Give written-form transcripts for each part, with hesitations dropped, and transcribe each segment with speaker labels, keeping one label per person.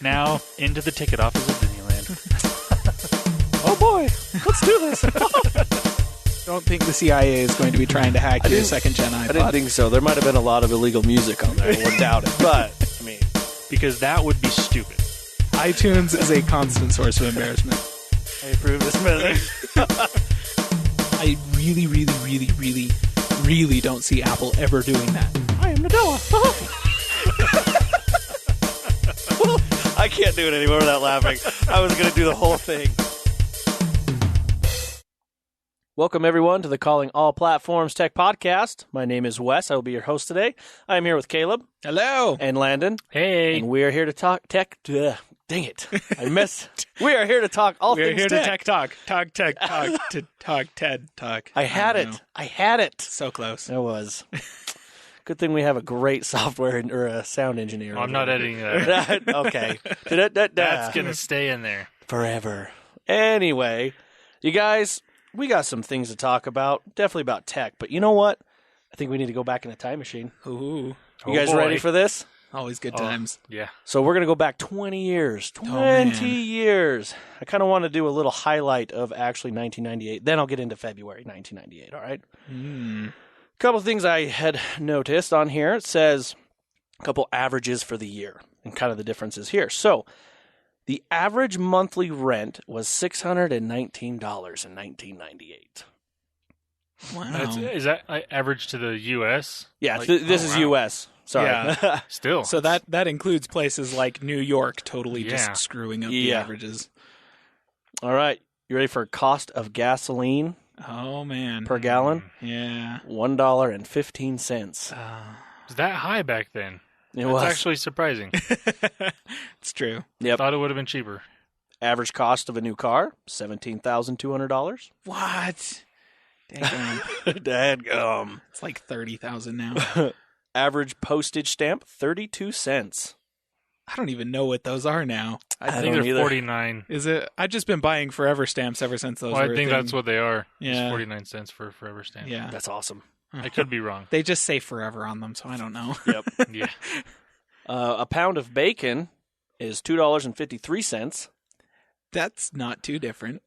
Speaker 1: Now, into the ticket office of Disneyland.
Speaker 2: Oh boy, let's do this.
Speaker 3: Don't think the CIA is going to be trying to hack your second-gen iPod.
Speaker 2: I didn't think so. There might have been a lot of illegal music on there. I wouldn't doubt it. But, I mean,
Speaker 1: Because that would be stupid.
Speaker 3: iTunes is a constant source of embarrassment.
Speaker 2: I approve this minute.
Speaker 3: I really don't see Apple ever doing that. I am Noah.
Speaker 2: I can't do it anymore without laughing. I was going to do the whole thing. Welcome, everyone, to the Calling All Platforms Tech Podcast. My name is Wes. I will be your host today. I am here with Caleb.
Speaker 3: Hello.
Speaker 2: And Landon.
Speaker 1: Hey.
Speaker 2: And we are here to talk tech. Dang it. I missed. We are here to talk all
Speaker 3: We're
Speaker 2: things
Speaker 3: here
Speaker 2: tech.
Speaker 3: to tech talk. Talk, TED talk.
Speaker 2: I had it.
Speaker 3: So close.
Speaker 2: It was. Good thing we have a great software or a sound engineer.
Speaker 1: I'm not editing that.
Speaker 2: Okay.
Speaker 1: That's going to stay in there.
Speaker 2: Forever. Anyway, you guys, we got some things to talk about. Definitely about tech. But you know what? I think we need to go back in the time machine.
Speaker 3: Ooh.
Speaker 2: You guys ready for this?
Speaker 3: Always good times.
Speaker 1: Yeah.
Speaker 2: So we're going to go back 20 years. 20 years. I kind of want to do a little highlight of actually 1998. Then I'll get into February 1998, all right? A couple of things I had noticed on here. It says a couple averages for the year and kind of the differences here. So the average monthly rent was $619 in 1998.
Speaker 3: Wow.
Speaker 1: Is that average to the U.S.?
Speaker 2: Yeah,
Speaker 1: Like,
Speaker 2: this is U.S. Sorry.
Speaker 3: Yeah.
Speaker 1: Still.
Speaker 3: So that includes places like New York totally
Speaker 1: Yeah.
Speaker 3: just screwing up the
Speaker 2: Yeah.
Speaker 3: averages.
Speaker 2: All right. You ready for cost of gasoline
Speaker 3: Oh, man.
Speaker 2: per gallon?
Speaker 3: Yeah.
Speaker 2: $1.15.
Speaker 1: Was that high back then?
Speaker 2: It
Speaker 1: That's
Speaker 2: was.
Speaker 1: actually surprising.
Speaker 3: It's true.
Speaker 2: Yep.
Speaker 1: Thought it would have been cheaper.
Speaker 2: Average cost of a new car, $17,200.
Speaker 3: What? Dang.
Speaker 2: Dadgum.
Speaker 3: It's like 30,000 now.
Speaker 2: Average postage stamp, 32 cents.
Speaker 3: I don't even know what those are now.
Speaker 1: I
Speaker 2: don't
Speaker 1: think they're
Speaker 2: either.
Speaker 1: 49.
Speaker 3: Is it? I've just been buying forever stamps ever since those
Speaker 1: Well,
Speaker 3: were
Speaker 1: I
Speaker 3: a
Speaker 1: think
Speaker 3: thing.
Speaker 1: that's what they are.
Speaker 3: Yeah.
Speaker 1: It's 49 cents for a forever stamp.
Speaker 3: Yeah.
Speaker 2: That's awesome.
Speaker 1: I could be wrong.
Speaker 3: They just say forever on them, so I don't know.
Speaker 2: Yep.
Speaker 1: Yeah.
Speaker 2: A pound of bacon is $2.53.
Speaker 3: That's not too different.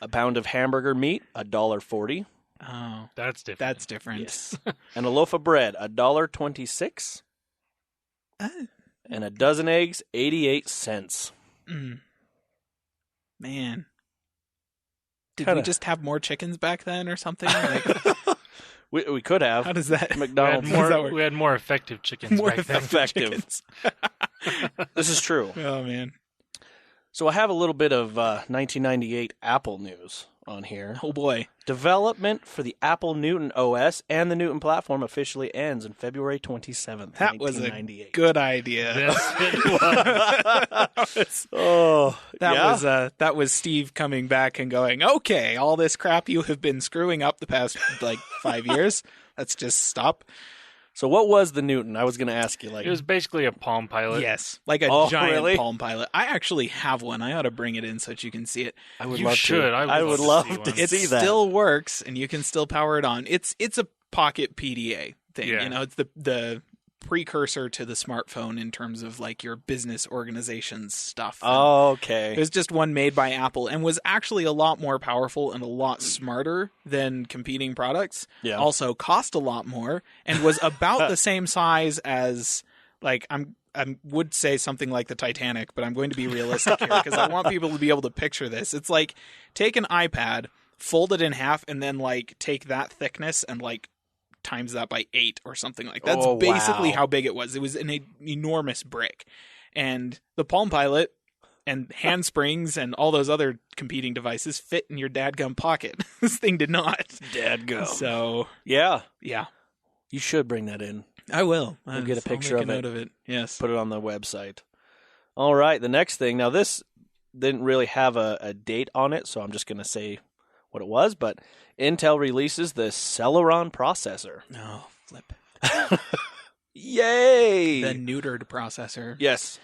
Speaker 2: A pound of hamburger meat, $1.40.
Speaker 3: Oh,
Speaker 1: That's different.
Speaker 3: that's different.
Speaker 2: Yes. And a loaf of bread, $1.26. And a dozen eggs, 88 cents.
Speaker 3: Man. Did
Speaker 2: Kinda.
Speaker 3: we just have more chickens back then or something? Like,
Speaker 2: We could have.
Speaker 3: how does that
Speaker 2: McDonald's.
Speaker 3: How does that work?
Speaker 1: We had more effective chickens
Speaker 3: More
Speaker 1: back then.
Speaker 2: effective.
Speaker 3: chickens.
Speaker 2: This is true.
Speaker 3: Oh, man.
Speaker 2: So I have a little bit of 1998 Apple news on here.
Speaker 3: Oh, boy.
Speaker 2: Development for the Apple Newton OS and the Newton platform officially ends on February 27th,
Speaker 3: That was a
Speaker 2: 1998.
Speaker 3: good idea.
Speaker 1: Yes, it was.
Speaker 2: Oh,
Speaker 3: That was Steve coming back and going, okay, all this crap you have been screwing up the past, 5 years, let's just stop.
Speaker 2: So what was the Newton? I was going to ask you.
Speaker 1: It was basically a Palm Pilot.
Speaker 3: Yes, like a
Speaker 2: Oh,
Speaker 3: giant
Speaker 2: really?
Speaker 3: Palm Pilot. I actually have one. I ought to bring it in so that you can see it.
Speaker 2: I would
Speaker 1: You
Speaker 2: love
Speaker 1: should.
Speaker 2: to.
Speaker 1: I would
Speaker 2: love
Speaker 1: love
Speaker 2: to
Speaker 1: to see
Speaker 3: It
Speaker 2: see that.
Speaker 3: still works, and you can still power it on. It's a pocket PDA thing.
Speaker 1: Yeah.
Speaker 3: You know, it's the precursor to the smartphone in terms of like your business organization's stuff. And
Speaker 2: Okay.
Speaker 3: it was just one made by Apple and was actually a lot more powerful and a lot smarter than competing products.
Speaker 2: Yeah.
Speaker 3: Also cost a lot more and was about the same size as I would say something like the Titanic, but I'm going to be realistic here because I want people to be able to picture this. It's like take an iPad, fold it in half, and then like take that thickness and like times that by 8 or something like that. That's
Speaker 2: Oh,
Speaker 3: basically
Speaker 2: wow.
Speaker 3: how big it was. It was an enormous brick. And the Palm Pilot and handsprings and all those other competing devices fit in your dadgum pocket. This thing did not.
Speaker 2: Dadgum.
Speaker 3: So,
Speaker 2: Yeah.
Speaker 3: yeah.
Speaker 2: You should bring that in.
Speaker 3: I will.
Speaker 2: We'll get a picture
Speaker 3: I'll
Speaker 2: of
Speaker 3: make
Speaker 2: it.
Speaker 3: a note of it. Yes.
Speaker 2: Put it on the website. All right. The next thing. Now, this didn't really have a date on it, so I'm just going to say what it was. But Intel releases the Celeron processor.
Speaker 3: No, flip.
Speaker 2: Yay!
Speaker 3: The neutered processor.
Speaker 2: Yes.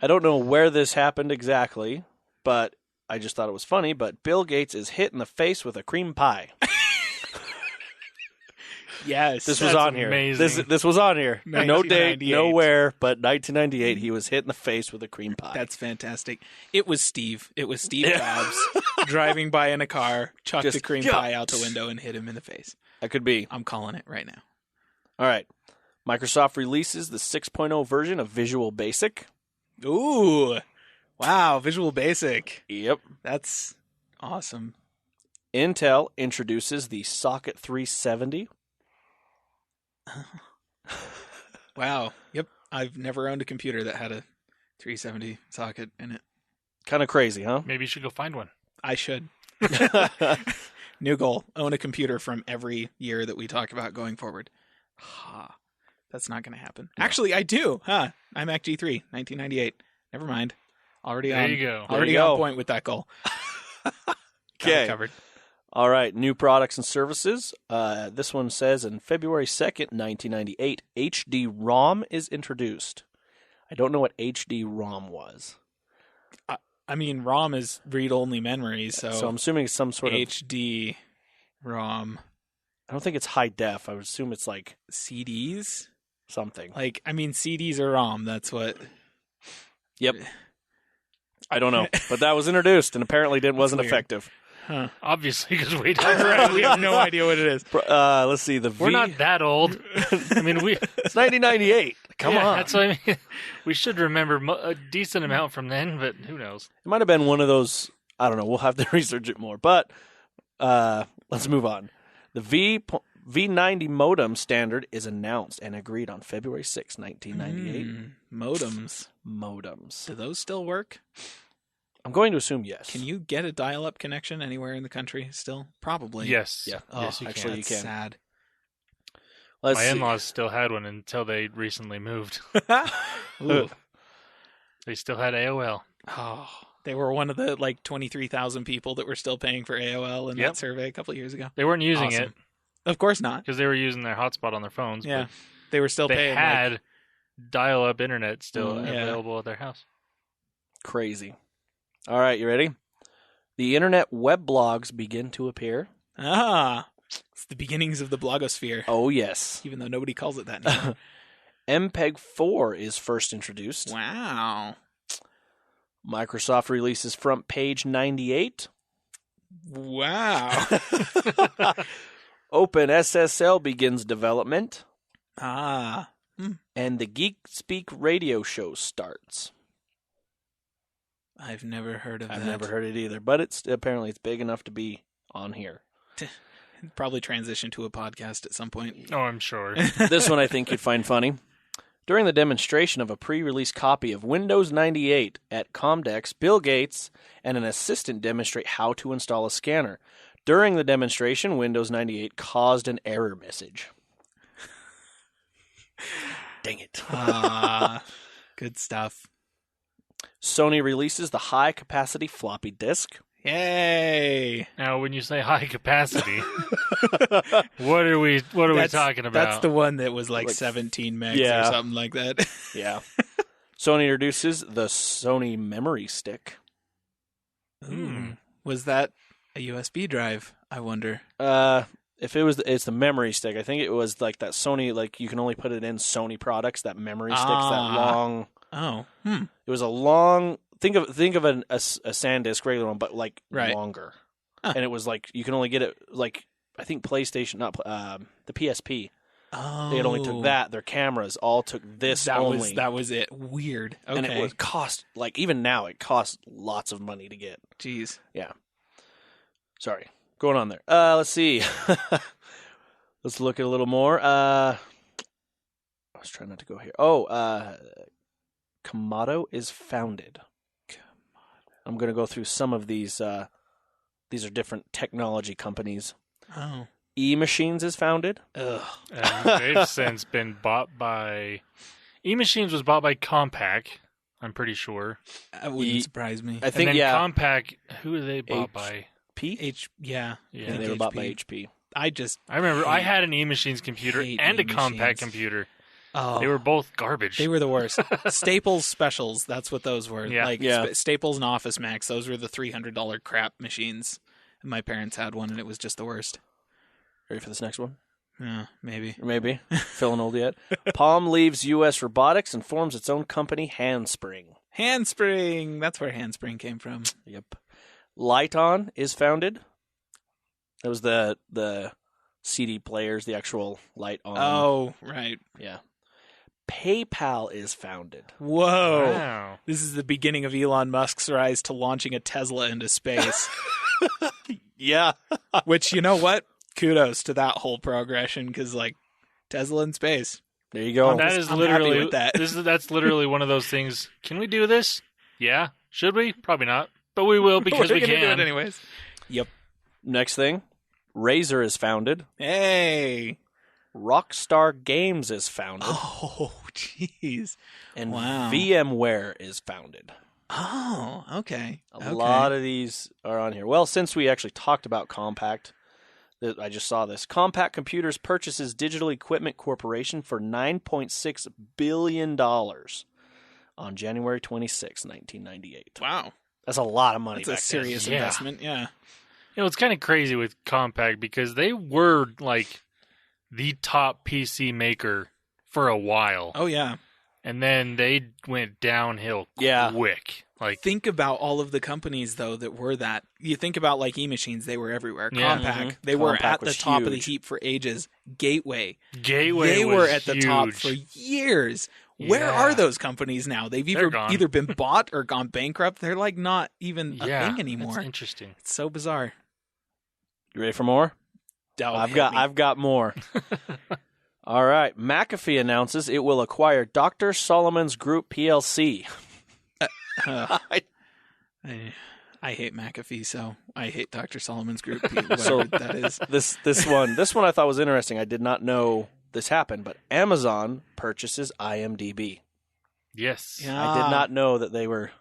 Speaker 2: I don't know where this happened exactly, but I just thought it was funny. But Bill Gates is hit in the face with a cream pie.
Speaker 3: Yes.
Speaker 2: This was
Speaker 1: That's
Speaker 2: on here.
Speaker 1: amazing.
Speaker 2: This was on here. No date,
Speaker 3: 1998.
Speaker 2: nowhere, but 1998, he was hit in the face with a cream pie.
Speaker 3: That's fantastic. It was Steve. It was Steve Babs driving by in a car, chucked
Speaker 2: Just,
Speaker 3: the cream
Speaker 2: yeah.
Speaker 3: pie out the window and hit him in the face.
Speaker 2: That could be.
Speaker 3: I'm calling it right now.
Speaker 2: All right. Microsoft releases the 6.0 version of Visual Basic.
Speaker 3: Ooh. Wow, Visual Basic.
Speaker 2: Yep.
Speaker 3: That's awesome.
Speaker 2: Intel introduces the Socket 370.
Speaker 3: Wow. Yep. I've never owned a computer that had a 370 socket in it.
Speaker 2: Kind of crazy, huh?
Speaker 1: Maybe you should go find one.
Speaker 3: I should. New goal. Own a computer from every year that we talk about going forward. Ha. That's not going to happen.
Speaker 2: No.
Speaker 3: Actually, I do. Huh. iMac G3, 1998. Never mind. Already
Speaker 1: There
Speaker 3: on.
Speaker 1: you go.
Speaker 3: Already
Speaker 2: There you
Speaker 3: on
Speaker 2: go.
Speaker 3: point with that goal. Got it
Speaker 2: Okay.
Speaker 3: covered.
Speaker 2: All right. New products and services. This one says in February 2nd, 1998, HD-ROM is introduced. I don't know what HD-ROM was.
Speaker 3: I mean, ROM is read-only memory, so
Speaker 2: I'm assuming it's some sort of...
Speaker 3: HD ROM
Speaker 2: I don't think it's high def. I would assume it's like
Speaker 3: CDs.
Speaker 2: something.
Speaker 3: Like, I mean, CDs are ROM. That's what.
Speaker 2: Yep. I don't know. But that was introduced and apparently wasn't
Speaker 3: weird.
Speaker 2: effective.
Speaker 3: Huh.
Speaker 1: Obviously, because we
Speaker 3: We have no idea what it is.
Speaker 2: Let's see.
Speaker 1: we're not that old. I mean,
Speaker 2: It's 1998. Come
Speaker 1: yeah,
Speaker 2: on.
Speaker 1: That's what I mean. We should remember a decent amount from then, but who knows?
Speaker 2: It might have been one of those. I don't know. We'll have to research it more. But let's move on. The V90 modem standard is announced and agreed on February 6, 1998.
Speaker 3: Modems.
Speaker 2: Modems.
Speaker 3: Do those still work?
Speaker 2: I'm going to assume yes.
Speaker 3: Can you get a dial-up connection anywhere in the country still? Probably.
Speaker 1: Yes.
Speaker 2: Yeah.
Speaker 3: Oh,
Speaker 1: Yes, you
Speaker 2: actually,
Speaker 1: can.
Speaker 2: you
Speaker 3: That's
Speaker 2: can.
Speaker 3: sad.
Speaker 2: Let's
Speaker 1: My
Speaker 2: see.
Speaker 1: in-laws still had one until they recently moved.
Speaker 3: Ooh.
Speaker 1: They still had AOL.
Speaker 3: Oh, they were one of the 23,000 people that were still paying for AOL in
Speaker 1: Yep.
Speaker 3: that survey a couple of years ago.
Speaker 1: They weren't using
Speaker 3: Awesome.
Speaker 1: it
Speaker 3: Of course not.
Speaker 1: because they were using their hotspot on their phones.
Speaker 3: Yeah.
Speaker 1: But
Speaker 3: They were still
Speaker 1: they
Speaker 3: paying.
Speaker 1: had dial-up internet still
Speaker 2: Mm,
Speaker 3: yeah.
Speaker 1: available at their house.
Speaker 2: Crazy. All right, you ready? The internet web blogs begin to appear.
Speaker 3: It's the beginnings of the blogosphere,
Speaker 2: Oh, yes.
Speaker 3: even though nobody calls it that anymore.
Speaker 2: MPEG-4 is first introduced.
Speaker 3: Wow.
Speaker 2: Microsoft releases Front Page 98.
Speaker 3: Wow.
Speaker 2: OpenSSL begins development.
Speaker 3: Ah.
Speaker 2: And the Geek Speak radio show starts.
Speaker 3: I've never heard of that.
Speaker 2: I've never heard it either, but it's big enough to be on here.
Speaker 3: Probably transition to a podcast at some point.
Speaker 1: Oh, I'm sure.
Speaker 2: This one I think you'd find funny. During the demonstration of a pre-release copy of Windows 98 at Comdex, Bill Gates and an assistant demonstrate how to install a scanner. During the demonstration, Windows 98 caused an error message. Dang it.
Speaker 3: Good stuff.
Speaker 2: Sony releases the high-capacity floppy disk.
Speaker 3: Yay.
Speaker 1: Now, when you say high capacity, what are we talking about?
Speaker 3: That's the one that was like
Speaker 2: Like,
Speaker 3: 17 megs
Speaker 2: yeah.
Speaker 3: or something like that.
Speaker 2: Yeah. Sony introduces the Sony memory stick.
Speaker 3: Was that a USB drive? I wonder.
Speaker 2: If it's the memory stick. I think it was like that Sony, like you can only put it in Sony products. That memory stick's that long.
Speaker 3: Oh.
Speaker 2: It was a long. Think of a SanDisk regular one, but like
Speaker 3: Right.
Speaker 2: longer.
Speaker 3: Huh.
Speaker 2: And it was like you can only get it like I think PlayStation, not the PSP.
Speaker 3: Oh.
Speaker 2: They only took that. Their cameras all took this
Speaker 3: That
Speaker 2: only.
Speaker 3: was it. Weird. Okay.
Speaker 2: And it was cost like even now it costs lots of money to get.
Speaker 3: Jeez.
Speaker 2: Sorry, going on there. Let's see. Let's look at a little more. I was trying not to go here. Kamado is founded. I'm going to go through some of these. These are different technology companies.
Speaker 3: Oh.
Speaker 2: E-Machines is founded.
Speaker 3: Ugh.
Speaker 1: And they've since been bought by... E-Machines was bought by Compaq, I'm pretty sure.
Speaker 3: That wouldn't surprise me.
Speaker 2: I think
Speaker 1: and then
Speaker 2: yeah.
Speaker 1: Compaq, who are they bought by?
Speaker 2: P.
Speaker 3: Yeah.
Speaker 2: Yeah, they were bought by HP.
Speaker 3: I
Speaker 1: remember I had an E-Machines computer
Speaker 3: hate
Speaker 1: and a
Speaker 3: E-Machines.
Speaker 1: Compaq computer.
Speaker 3: Oh.
Speaker 1: They were both garbage.
Speaker 3: They were the worst. Staples specials, that's what those were.
Speaker 1: Yeah.
Speaker 3: Like
Speaker 2: Yeah.
Speaker 3: Staples and Office Max, those were the $300 crap machines. And my parents had one and it was just the worst.
Speaker 2: Ready for this next one?
Speaker 3: Maybe.
Speaker 2: Maybe. Feeling old yet? Palm leaves U.S. robotics and forms its own company, Handspring.
Speaker 3: Handspring. That's where Handspring came from.
Speaker 2: Yep. Lighton is founded. That was the CD players, the actual light on.
Speaker 3: Oh, right.
Speaker 2: Yeah. PayPal is founded.
Speaker 3: Whoa.
Speaker 1: Wow.
Speaker 3: This is the beginning of Elon Musk's rise to launching a Tesla into space.
Speaker 2: Yeah.
Speaker 3: Which, you know what? Kudos to that whole progression, because, like, Tesla in space.
Speaker 2: There you go.
Speaker 1: That is
Speaker 3: I'm happy
Speaker 1: literally
Speaker 3: with that.
Speaker 1: That's literally one of those things. Can we do this? Yeah. Should we? Probably not. But we will because
Speaker 3: We're
Speaker 1: we
Speaker 3: gonna do
Speaker 1: can.
Speaker 3: it anyways. Yep.
Speaker 2: Next thing, Razer is founded.
Speaker 3: Hey.
Speaker 2: Rockstar Games is founded.
Speaker 3: Oh, jeez.
Speaker 2: And
Speaker 3: wow.
Speaker 2: VMware is founded.
Speaker 3: Oh, okay.
Speaker 2: A lot of these are on here. Well, since we actually talked about Compaq, I just saw this. Compaq Computers purchases Digital Equipment Corporation for $9.6 billion on January 26, 1998.
Speaker 3: Wow.
Speaker 2: That's a lot of money.
Speaker 3: That's a
Speaker 2: back
Speaker 3: serious
Speaker 1: Yeah.
Speaker 3: investment, yeah.
Speaker 1: You know, it's kind of crazy with Compaq because they were like the top PC maker for a while.
Speaker 3: Oh, yeah.
Speaker 1: And then they went downhill
Speaker 2: Yeah.
Speaker 1: quick. Like,
Speaker 3: Think about all of the companies, though, that were that. You think about, like, e-machines, they were everywhere.
Speaker 1: Yeah.
Speaker 3: Compaq,
Speaker 2: Mhm.
Speaker 3: they were
Speaker 2: Compaq
Speaker 3: at the
Speaker 2: was
Speaker 3: top of the
Speaker 2: huge.
Speaker 3: heap for ages. Gateway,
Speaker 1: Gateway
Speaker 3: they
Speaker 1: was
Speaker 3: were at the top
Speaker 1: huge.
Speaker 3: for years. Where
Speaker 1: Yeah.
Speaker 3: are those companies now? They've
Speaker 1: They're gone.
Speaker 3: either been bought or gone bankrupt. They're, like, not even a
Speaker 1: Yeah,
Speaker 3: thing anymore.
Speaker 1: That's interesting.
Speaker 3: It's so bizarre.
Speaker 2: You ready for more?
Speaker 3: Oh,
Speaker 2: I've
Speaker 3: hit me.
Speaker 2: got more. All right. McAfee announces it will acquire Dr. Solomon's Group PLC.
Speaker 3: Uh, I hate McAfee, so I hate Dr. Solomon's Group, whatever
Speaker 2: So-
Speaker 3: that is.
Speaker 2: This one I thought was interesting. I did not know this happened, but Amazon purchases IMDb.
Speaker 1: Yes.
Speaker 3: Yeah.
Speaker 2: I did not know that they were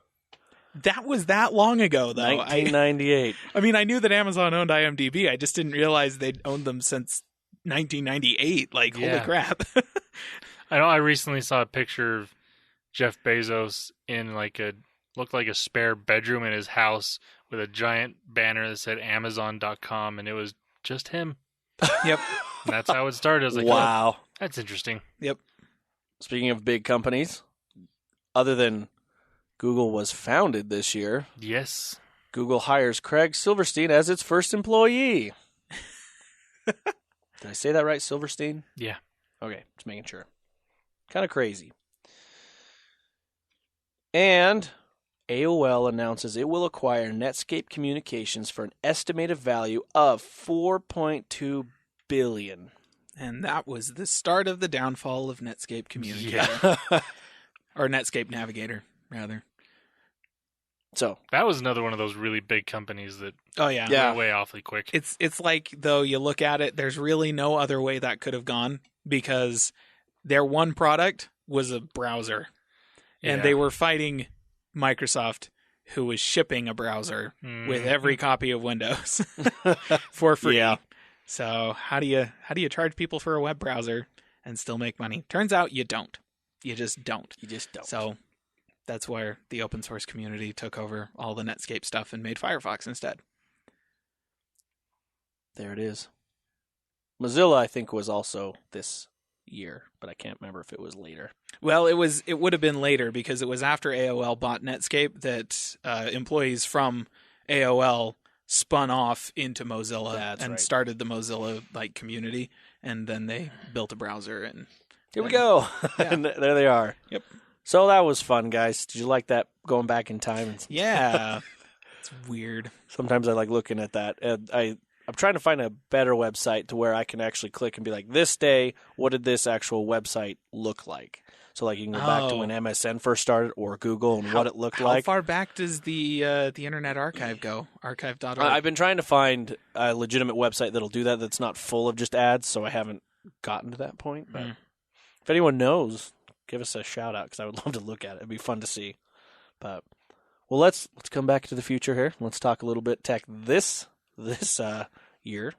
Speaker 3: That was that long ago, though.
Speaker 2: 1998.
Speaker 3: I mean, I knew that Amazon owned IMDb. I just didn't realize they'd owned them since 1998. Like, holy
Speaker 1: Yeah.
Speaker 3: crap.
Speaker 1: I know I recently saw a picture of Jeff Bezos in looked like a spare bedroom in his house with a giant banner that said Amazon.com, and it was just him.
Speaker 3: Yep.
Speaker 1: And that's how it started. I was like,
Speaker 2: Wow.
Speaker 1: oh, that's interesting.
Speaker 3: Yep.
Speaker 2: Speaking of big companies, other than Google was founded this year,
Speaker 1: Yes.
Speaker 2: Google hires Craig Silverstein as its first employee. Did I say that right, Silverstein?
Speaker 1: Yeah.
Speaker 2: Okay, just making sure. Kind of crazy. And AOL announces it will acquire Netscape Communications for an estimated value of $4.2 billion.
Speaker 3: And that was the start of the downfall of Netscape Communicator.
Speaker 2: Yeah.
Speaker 3: Or Netscape Navigator, rather.
Speaker 2: So,
Speaker 1: That was another one of those really big companies that
Speaker 3: Oh, yeah.
Speaker 2: Yeah.
Speaker 1: went away awfully quick.
Speaker 3: It's like, though, you look at it, there's really no other way that could have gone, because their one product was a browser. And
Speaker 1: Yeah.
Speaker 3: they were fighting Microsoft, who was shipping a browser with every copy of Windows for free.
Speaker 2: Yeah.
Speaker 3: So how do you charge people for a web browser and still make money? Turns out you don't. You just don't.
Speaker 2: you just don't.
Speaker 3: So that's where the open source community took over all the Netscape stuff and made Firefox instead.
Speaker 2: There it is. Mozilla, I think, was also this year, but I can't remember if it was later.
Speaker 3: Well, it would have been later, because it was after AOL bought Netscape that employees from AOL spun off into Mozilla
Speaker 2: That's
Speaker 3: and
Speaker 2: right.
Speaker 3: started the Mozilla community, and then they built a browser. And
Speaker 2: Here we go.
Speaker 3: Yeah.
Speaker 2: And there they are.
Speaker 3: Yep.
Speaker 2: So that was fun, guys. Did you like that, going back in time? And
Speaker 3: yeah, it's weird.
Speaker 2: sometimes I like looking at that. And I'm trying to find a better website to where I can actually click and be like, this day, what did this actual website look like? So like you can go back to
Speaker 3: Oh.
Speaker 2: when MSN first started, or Google, and what it looked like.
Speaker 3: How far back does the Internet Archive go? Archive.org.
Speaker 2: I've been trying to find a legitimate website that'll do that, that's not full of just ads, so I haven't gotten to that point. But if anyone knows, give us a shout out, because I would love to look at it. It'd be fun to see. But well, let's come back to the future here. Let's talk a little bit tech this year,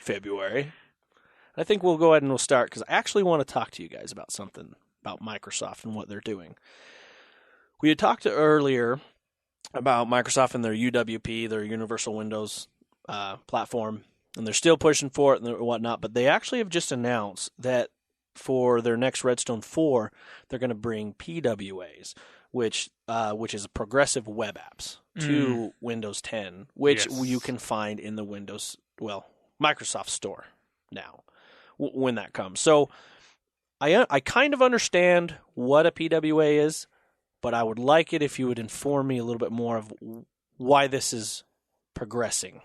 Speaker 2: February. I think we'll go ahead and we'll start, because I actually want to talk to you guys about something about Microsoft and what they're doing. We had talked earlier about Microsoft and their UWP, their Universal Windows platform, and they're still pushing for it and whatnot. But they actually have just announced that for their next Redstone 4, they're going to bring PWAs, which is progressive web apps, to Windows 10, which you can find in the Microsoft Store now when that comes. So I kind of understand what a PWA is, but I would like it if you would inform me a little bit more of why this is progressing.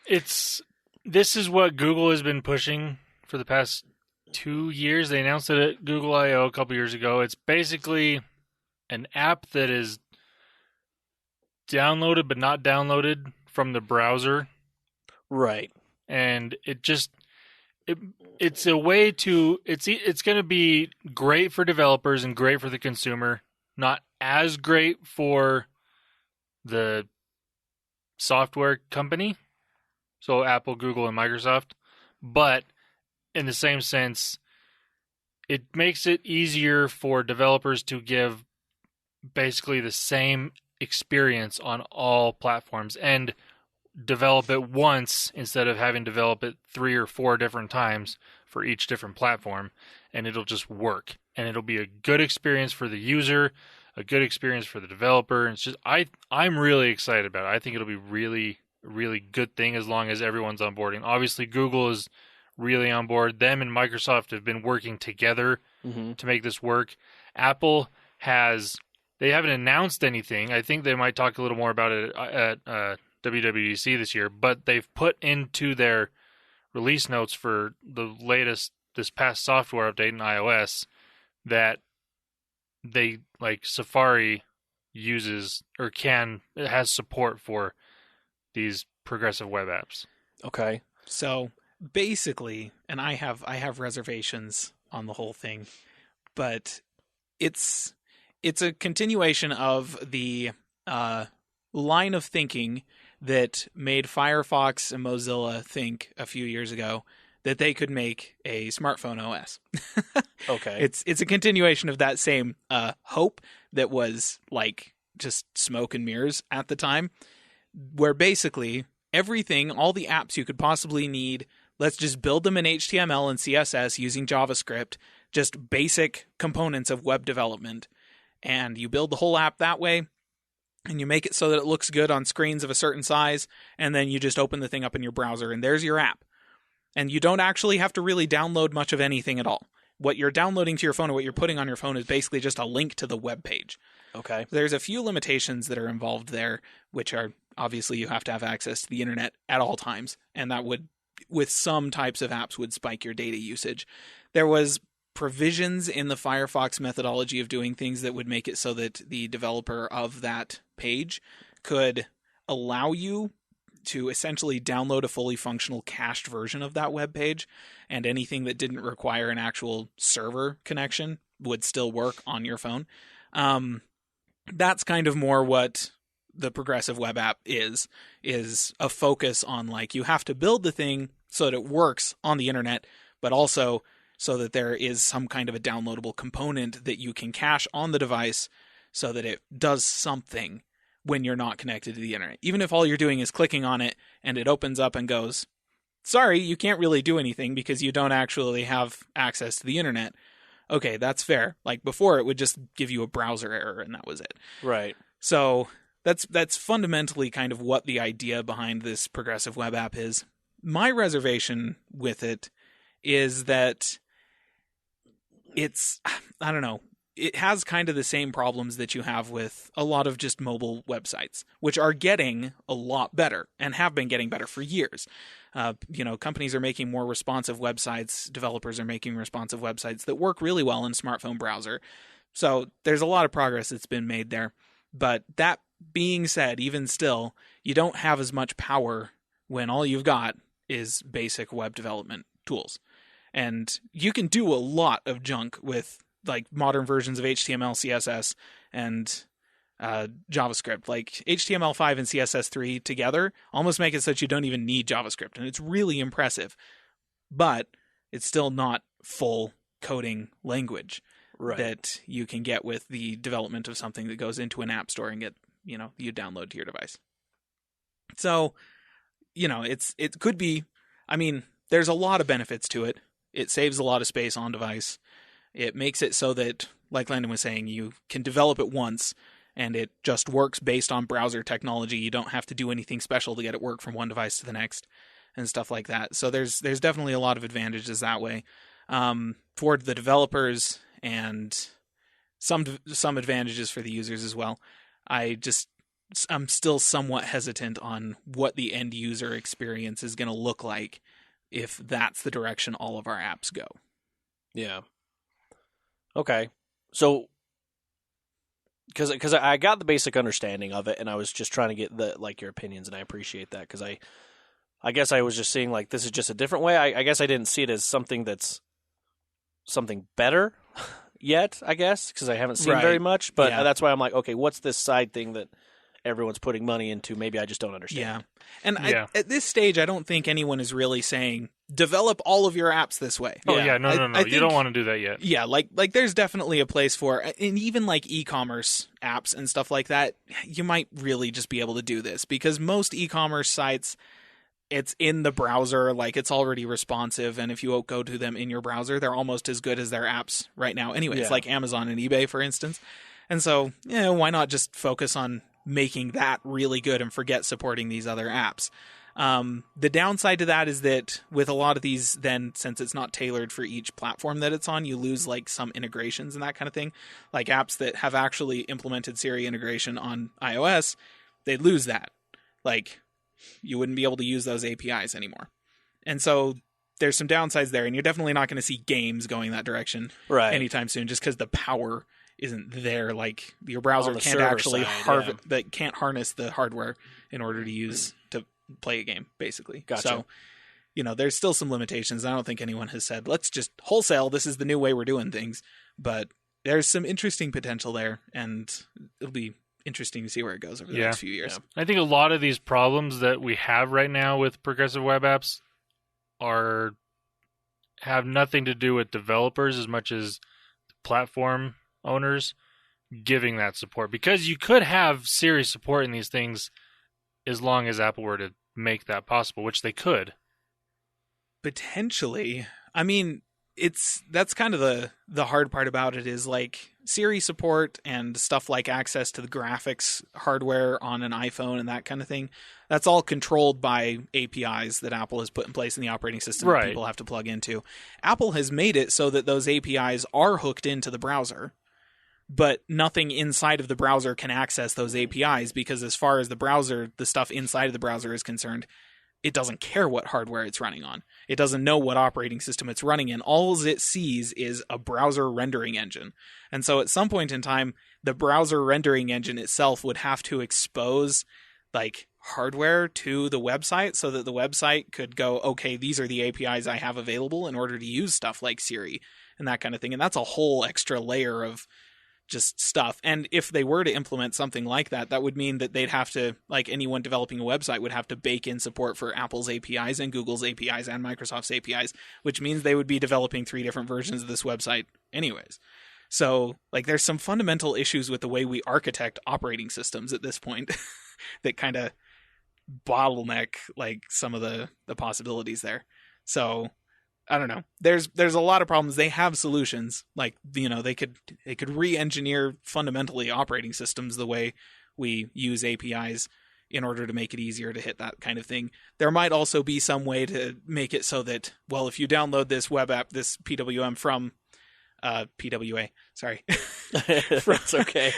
Speaker 1: This is what Google has been pushing for the past 2 years. They announced it at Google I/O a couple years ago. It's basically an app that is downloaded but not downloaded from the browser.
Speaker 2: Right.
Speaker 1: And it's a way to it's going to be great for developers and great for the consumer. Not as great for the software company, so Apple, Google, and Microsoft, but in the same sense, it makes it easier for developers to give basically the same experience on all platforms and develop it once instead of having to develop it 3 or 4 different times for each different platform, and it'll just work. And it'll be a good experience for the user, a good experience for the developer. It's just I'm really excited about it. I think it'll be really, really good thing as long as everyone's on board. And obviously Google is really on board. Them and Microsoft have been working together to make this work. Apple they haven't announced anything. I think they might talk a little more about it at WWDC this year, but they've put into their release notes for the latest, this past software update in iOS, that they, like, Safari uses or it has support for these progressive web apps.
Speaker 2: Okay.
Speaker 3: So basically, and I have reservations on the whole thing, but it's a continuation of the line of thinking that made Firefox and Mozilla think a few years ago that they could make a smartphone OS.
Speaker 2: Okay.
Speaker 3: It's a continuation of that same hope that was like just smoke and mirrors at the time, where basically everything, all the apps you could possibly need, let's just build them in HTML and CSS using JavaScript, just basic components of web development. And you build the whole app that way, and you make it so that it looks good on screens of a certain size, and then you just open the thing up in your browser, and there's your app. And you don't actually have to really download much of anything at all. What you're downloading to your phone or what you're putting on your phone is basically just a link to the web page.
Speaker 2: Okay.
Speaker 3: There's a few limitations that are involved there, which are obviously you have to have access to the internet at all times, and that would, with some types of apps, would spike your data usage. There was provisions in the Firefox methodology of doing things that would make it so that the developer of that page could allow you to essentially download a fully functional cached version of that web page, and anything that didn't require an actual server connection would still work on your phone. That's kind of more what the progressive web app is a focus on, like, you have to build the thing so that it works on the internet, but also so that there is some kind of a downloadable component that you can cache on the device so that it does something when you're not connected to the internet. Even if all you're doing is clicking on it and it opens up and goes, sorry, you can't really do anything because you don't actually have access to the internet. Okay, that's fair. Like before, it would just give you a browser error and that was it.
Speaker 2: Right.
Speaker 3: So that's fundamentally kind of what the idea behind this progressive web app is. My reservation with it is that I don't know, it has kind of the same problems that you have with a lot of just mobile websites, which are getting a lot better and have been getting better for years. Companies are making more responsive websites. Developers are making responsive websites that work really well in a smartphone browser. So there's a lot of progress that's been made there. But that being said, even still, you don't have as much power when all you've got is basic web development tools. And you can do a lot of junk with like modern versions of HTML, CSS, and JavaScript. Like HTML5 and CSS3 together almost make it so that you don't even need JavaScript. And it's really impressive. But it's still not full coding language that you can get with the development of something that goes into an app store and get, you download to your device. So, it could be. I mean, there's a lot of benefits to it. It saves a lot of space on device. It makes it so that, like Landon was saying, you can develop it once, and it just works based on browser technology. You don't have to do anything special to get it work from one device to the next, and stuff like that. So there's definitely a lot of advantages that way for the developers, and some advantages for the users as well. I'm still somewhat hesitant on what the end user experience is going to look like if that's the direction all of our apps go.
Speaker 2: Yeah. Okay. So, because I got the basic understanding of it, and I was just trying to get your opinions, and I appreciate that, because I guess I was just seeing this is just a different way. I guess I didn't see it as something that's something better yet, I guess, because I haven't seen very much. But that's why I'm like, okay, what's this side thing that everyone's putting money into? Maybe I just don't understand.
Speaker 3: Yeah. And at this stage, I don't think anyone is really saying, develop all of your apps this way.
Speaker 1: Oh, yeah. No. You don't want to do that yet.
Speaker 3: Yeah, like there's definitely a place for, and even e-commerce apps and stuff like that, you might really just be able to do this, because most e-commerce sites, it's in the browser, it's already responsive, and if you go to them in your browser, they're almost as good as their apps right now anyways, like Amazon and eBay, for instance. And so, why not just focus on making that really good and forget supporting these other apps? The downside to that is that with a lot of these, then, since it's not tailored for each platform that it's on, you lose some integrations and that kind of thing. Like apps that have actually implemented Siri integration on iOS, they'd lose that. You wouldn't be able to use those APIs anymore. And so there's some downsides there, and you're definitely not going to see games going that direction anytime soon, just because the power isn't there. Your browser can't actually can't harness the hardware in order to use to play a game, basically.
Speaker 2: Gotcha.
Speaker 3: So, there's still some limitations. I don't think anyone has said, let's just wholesale, this is the new way we're doing things. But there's some interesting potential there, and it'll be interesting to see where it goes over the next few years.
Speaker 1: I think a lot of these problems that we have right now with progressive web apps have nothing to do with developers as much as platform owners giving that support, because you could have Siri support in these things as long as Apple were to make that possible, which they could
Speaker 3: potentially. I mean, that's kind of the hard part about it, is Siri support and stuff like access to the graphics hardware on an iPhone and that kind of thing. That's all controlled by APIs that Apple has put in place in the operating system that people have to plug into. Apple has made it so that those APIs are hooked into the browser, but nothing inside of the browser can access those APIs, because as far as the stuff inside of the browser is concerned, it doesn't care what hardware it's running on. It doesn't know what operating system it's running in. All it sees is a browser rendering engine. And so at some point in time, the browser rendering engine itself would have to expose hardware to the website so that the website could go, okay, these are the APIs I have available in order to use stuff like Siri and that kind of thing. And that's a whole extra layer of just stuff. And if they were to implement something like that, that would mean that they'd have to, anyone developing a website would have to bake in support for Apple's APIs and Google's APIs and Microsoft's APIs, which means they would be developing 3 different versions of this website anyways. So, there's some fundamental issues with the way we architect operating systems at this point that kind of bottleneck, some of the possibilities there. So, I don't know. There's a lot of problems. They have solutions. They could re-engineer fundamentally operating systems the way we use APIs in order to make it easier to hit that kind of thing. There might also be some way to make it so that, if you download this web app, this PWM from PWA, sorry.
Speaker 2: That's okay.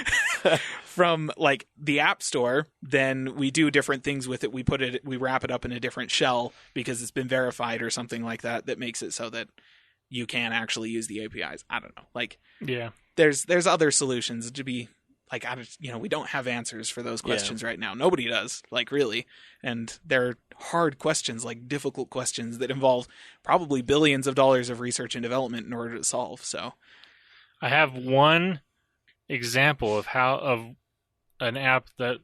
Speaker 3: From the App Store, then we do different things with it. We wrap it up in a different shell because it's been verified or something like that. That makes it so that you can actually use the APIs. I don't know. There's other solutions to be we don't have answers for those questions right now. Nobody does, really. And they're hard questions, difficult questions that involve probably billions of dollars of research and development in order to solve. So
Speaker 1: I have one example of an app that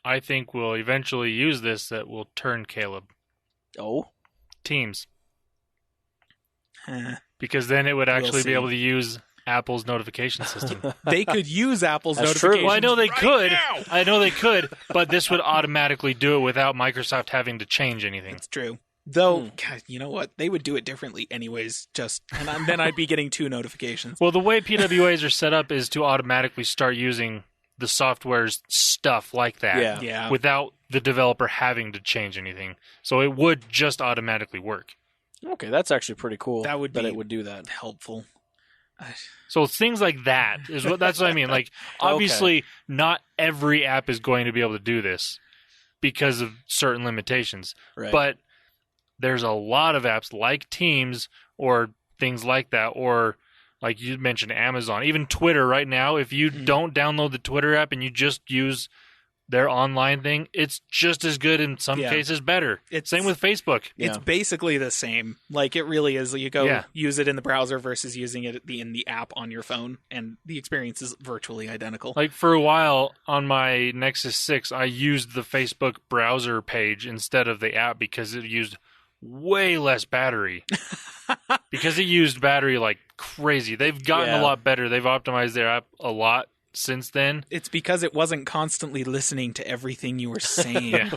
Speaker 1: I think will eventually use this that will turn Caleb.
Speaker 2: Oh?
Speaker 1: Teams. Because then it would actually be able to use Apple's notification system.
Speaker 3: They could use Apple's
Speaker 2: That's true.
Speaker 3: notifications.
Speaker 1: Well, I know they
Speaker 3: right
Speaker 1: could.
Speaker 3: now.
Speaker 1: I know they could, but this would automatically do it without Microsoft having to change anything.
Speaker 3: It's true. Though, God, you know what? They would do it differently anyways, then I'd be getting 2 notifications.
Speaker 1: Well, the way PWAs are set up is to automatically start using the software's stuff like that
Speaker 3: Yeah.
Speaker 1: without the developer having to change anything. So it would just automatically work.
Speaker 2: Okay, that's actually pretty cool.
Speaker 3: That would be
Speaker 2: it would do that.
Speaker 3: helpful.
Speaker 1: So things like that that's what I mean. Like, obviously, not every app is going to be able to do this because of certain limitations.
Speaker 2: Right.
Speaker 1: But there's a lot of apps like Teams or things like that, or like you mentioned, Amazon, even Twitter right now. If you don't download the Twitter app and you just use their online thing, it's just as good, in some cases better. Same with Facebook.
Speaker 3: It's basically the same. Like, it really is. You go use it in the browser versus using it in the app on your phone, and the experience is virtually identical.
Speaker 1: Like, for a while on my Nexus 6, I used the Facebook browser page instead of the app because it used way less battery. Because it used battery like crazy. They've gotten a lot better. They've optimized their app a lot since then.
Speaker 3: It's because it wasn't constantly listening to everything you were saying.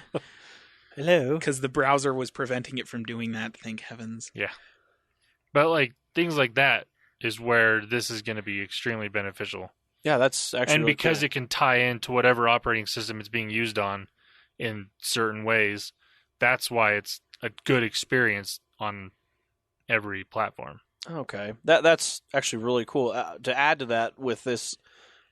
Speaker 2: Hello.
Speaker 3: Because the browser was preventing it from doing that, thank heavens.
Speaker 1: Yeah. But like things like that is where this is going to be extremely beneficial.
Speaker 2: Yeah, that's actually
Speaker 1: and
Speaker 2: really
Speaker 1: because
Speaker 2: cool.
Speaker 1: it can tie into whatever operating system it's being used on in certain ways, that's why it's a good experience on every platform.
Speaker 2: Okay, that's actually really cool. To add to that, with this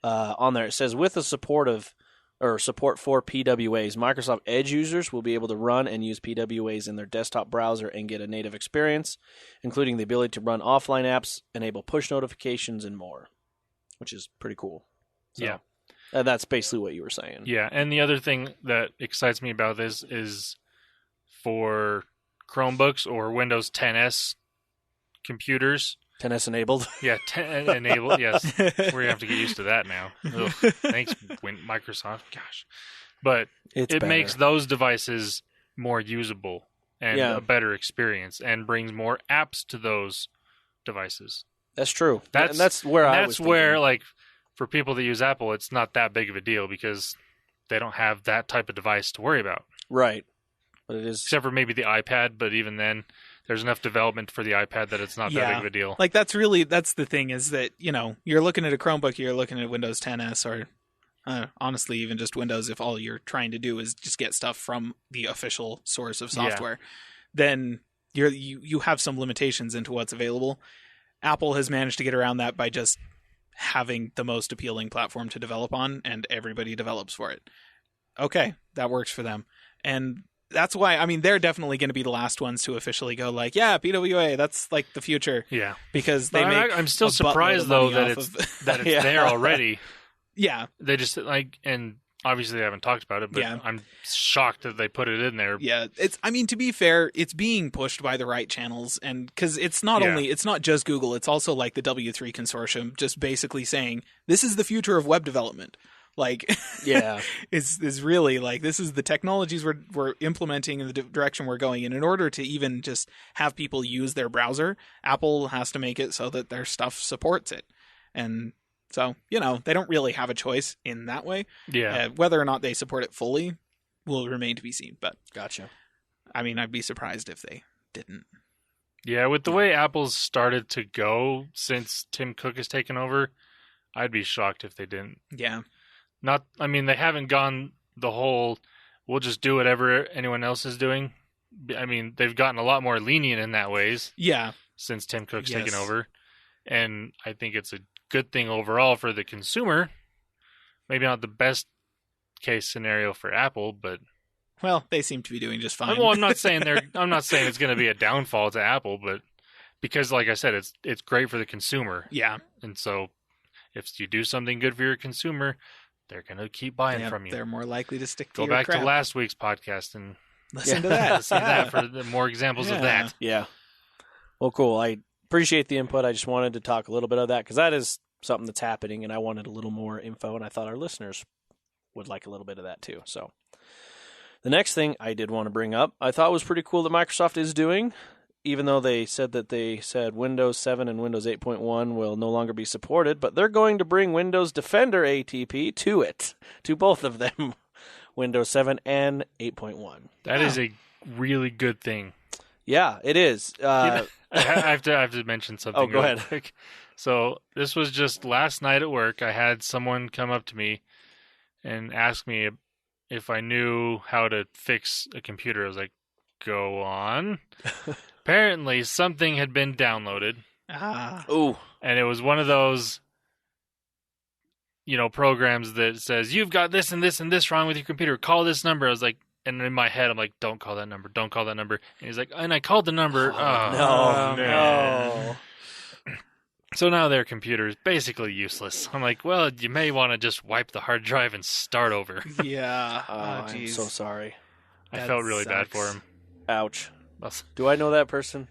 Speaker 2: on there, it says with the support for PWAs, Microsoft Edge users will be able to run and use PWAs in their desktop browser and get a native experience, including the ability to run offline apps, enable push notifications, and more, which is pretty cool. So, that's basically what you were saying.
Speaker 1: Yeah, and the other thing that excites me about this is for Chromebooks or Windows 10s computers.
Speaker 2: 10s enabled.
Speaker 1: Yeah, enabled. Yes, we're gonna have to get used to that now. Ugh, thanks, Microsoft. Gosh, but it makes those devices more usable and a better experience, and brings more apps to those devices.
Speaker 2: That's true.
Speaker 1: That's
Speaker 2: That's
Speaker 1: where like for people that use Apple, it's not that big of a deal because they don't have that type of device to worry about.
Speaker 2: Right. But it is,
Speaker 1: except for maybe the iPad, but even then, there's enough development for the iPad that it's not that big of a deal.
Speaker 3: Like, that's the thing, is that, you're looking at a Chromebook, you're looking at Windows 10s, or honestly, even just Windows, if all you're trying to do is just get stuff from the official source of software, then you have some limitations into what's available. Apple has managed to get around that by just having the most appealing platform to develop on, and everybody develops for it. Okay, that works for them. And that's why, they're definitely going to be the last ones to officially go like, yeah, PWA, that's like the future.
Speaker 1: Yeah.
Speaker 3: Because they make
Speaker 1: I'm still surprised, though, that it's there already.
Speaker 3: Yeah.
Speaker 1: They just, and obviously they haven't talked about it, but I'm shocked that they put it in there.
Speaker 3: Yeah. To be fair, it's being pushed by the right channels, and because it's not just Google, it's also like the W3 consortium just basically saying, this is the future of web development. Is really like, this is the technologies we're implementing and the direction we're going in order to even just have people use their browser. Apple has to make it so that their stuff supports it. And so, they don't really have a choice in that way.
Speaker 1: Yeah.
Speaker 3: Whether or not they support it fully will remain to be seen. But
Speaker 2: gotcha.
Speaker 3: I'd be surprised if they didn't.
Speaker 1: Yeah, with the way Apple's started to go since Tim Cook has taken over, I'd be shocked if they didn't.
Speaker 3: Yeah.
Speaker 1: They haven't gone the whole, we'll just do whatever anyone else is doing. They've gotten a lot more lenient in that ways.
Speaker 3: Yeah.
Speaker 1: Since Tim Cook's taken over. And I think it's a good thing overall for the consumer. Maybe not the best case scenario for Apple, but...
Speaker 3: Well, they seem to be doing just fine.
Speaker 1: Well, I'm not saying it's going to be a downfall to Apple, but because, like I said, it's great for the consumer.
Speaker 3: Yeah.
Speaker 1: And so if you do something good for your consumer, they're going to keep buying from you.
Speaker 3: They're more likely to stick to
Speaker 1: Go
Speaker 3: your
Speaker 1: back
Speaker 3: crap.
Speaker 1: to last week's podcast and
Speaker 3: listen to that.
Speaker 1: Listen to that for more examples of that.
Speaker 2: Yeah. Well, cool. I appreciate the input. I just wanted to talk a little bit of that because that is something that's happening, and I wanted a little more info, and I thought our listeners would like a little bit of that too. So the next thing I did want to bring up, I thought was pretty cool that Microsoft is doing, even though they said Windows 7 and Windows 8.1 will no longer be supported, but they're going to bring Windows Defender ATP to both of them, Windows 7 and 8.1.
Speaker 1: That is a really good thing.
Speaker 2: Yeah, it is.
Speaker 1: I have to mention something.
Speaker 2: Oh, go ahead.
Speaker 1: Quick. So this was just last night at work. I had someone come up to me and ask me if I knew how to fix a computer. I was like, go on. Apparently, something had been downloaded.
Speaker 2: Ooh.
Speaker 1: And it was one of those, programs that says, you've got this and this and this wrong with your computer. Call this number. I was like, and in my head, I'm like, don't call that number. Don't call that number. And he's like, and I called the number.
Speaker 2: No.
Speaker 1: So now their computer is basically useless. I'm like, well, you may want to just wipe the hard drive and start over.
Speaker 3: Yeah.
Speaker 2: I'm so sorry.
Speaker 1: I felt really bad for him.
Speaker 2: Ouch. Do I know that person?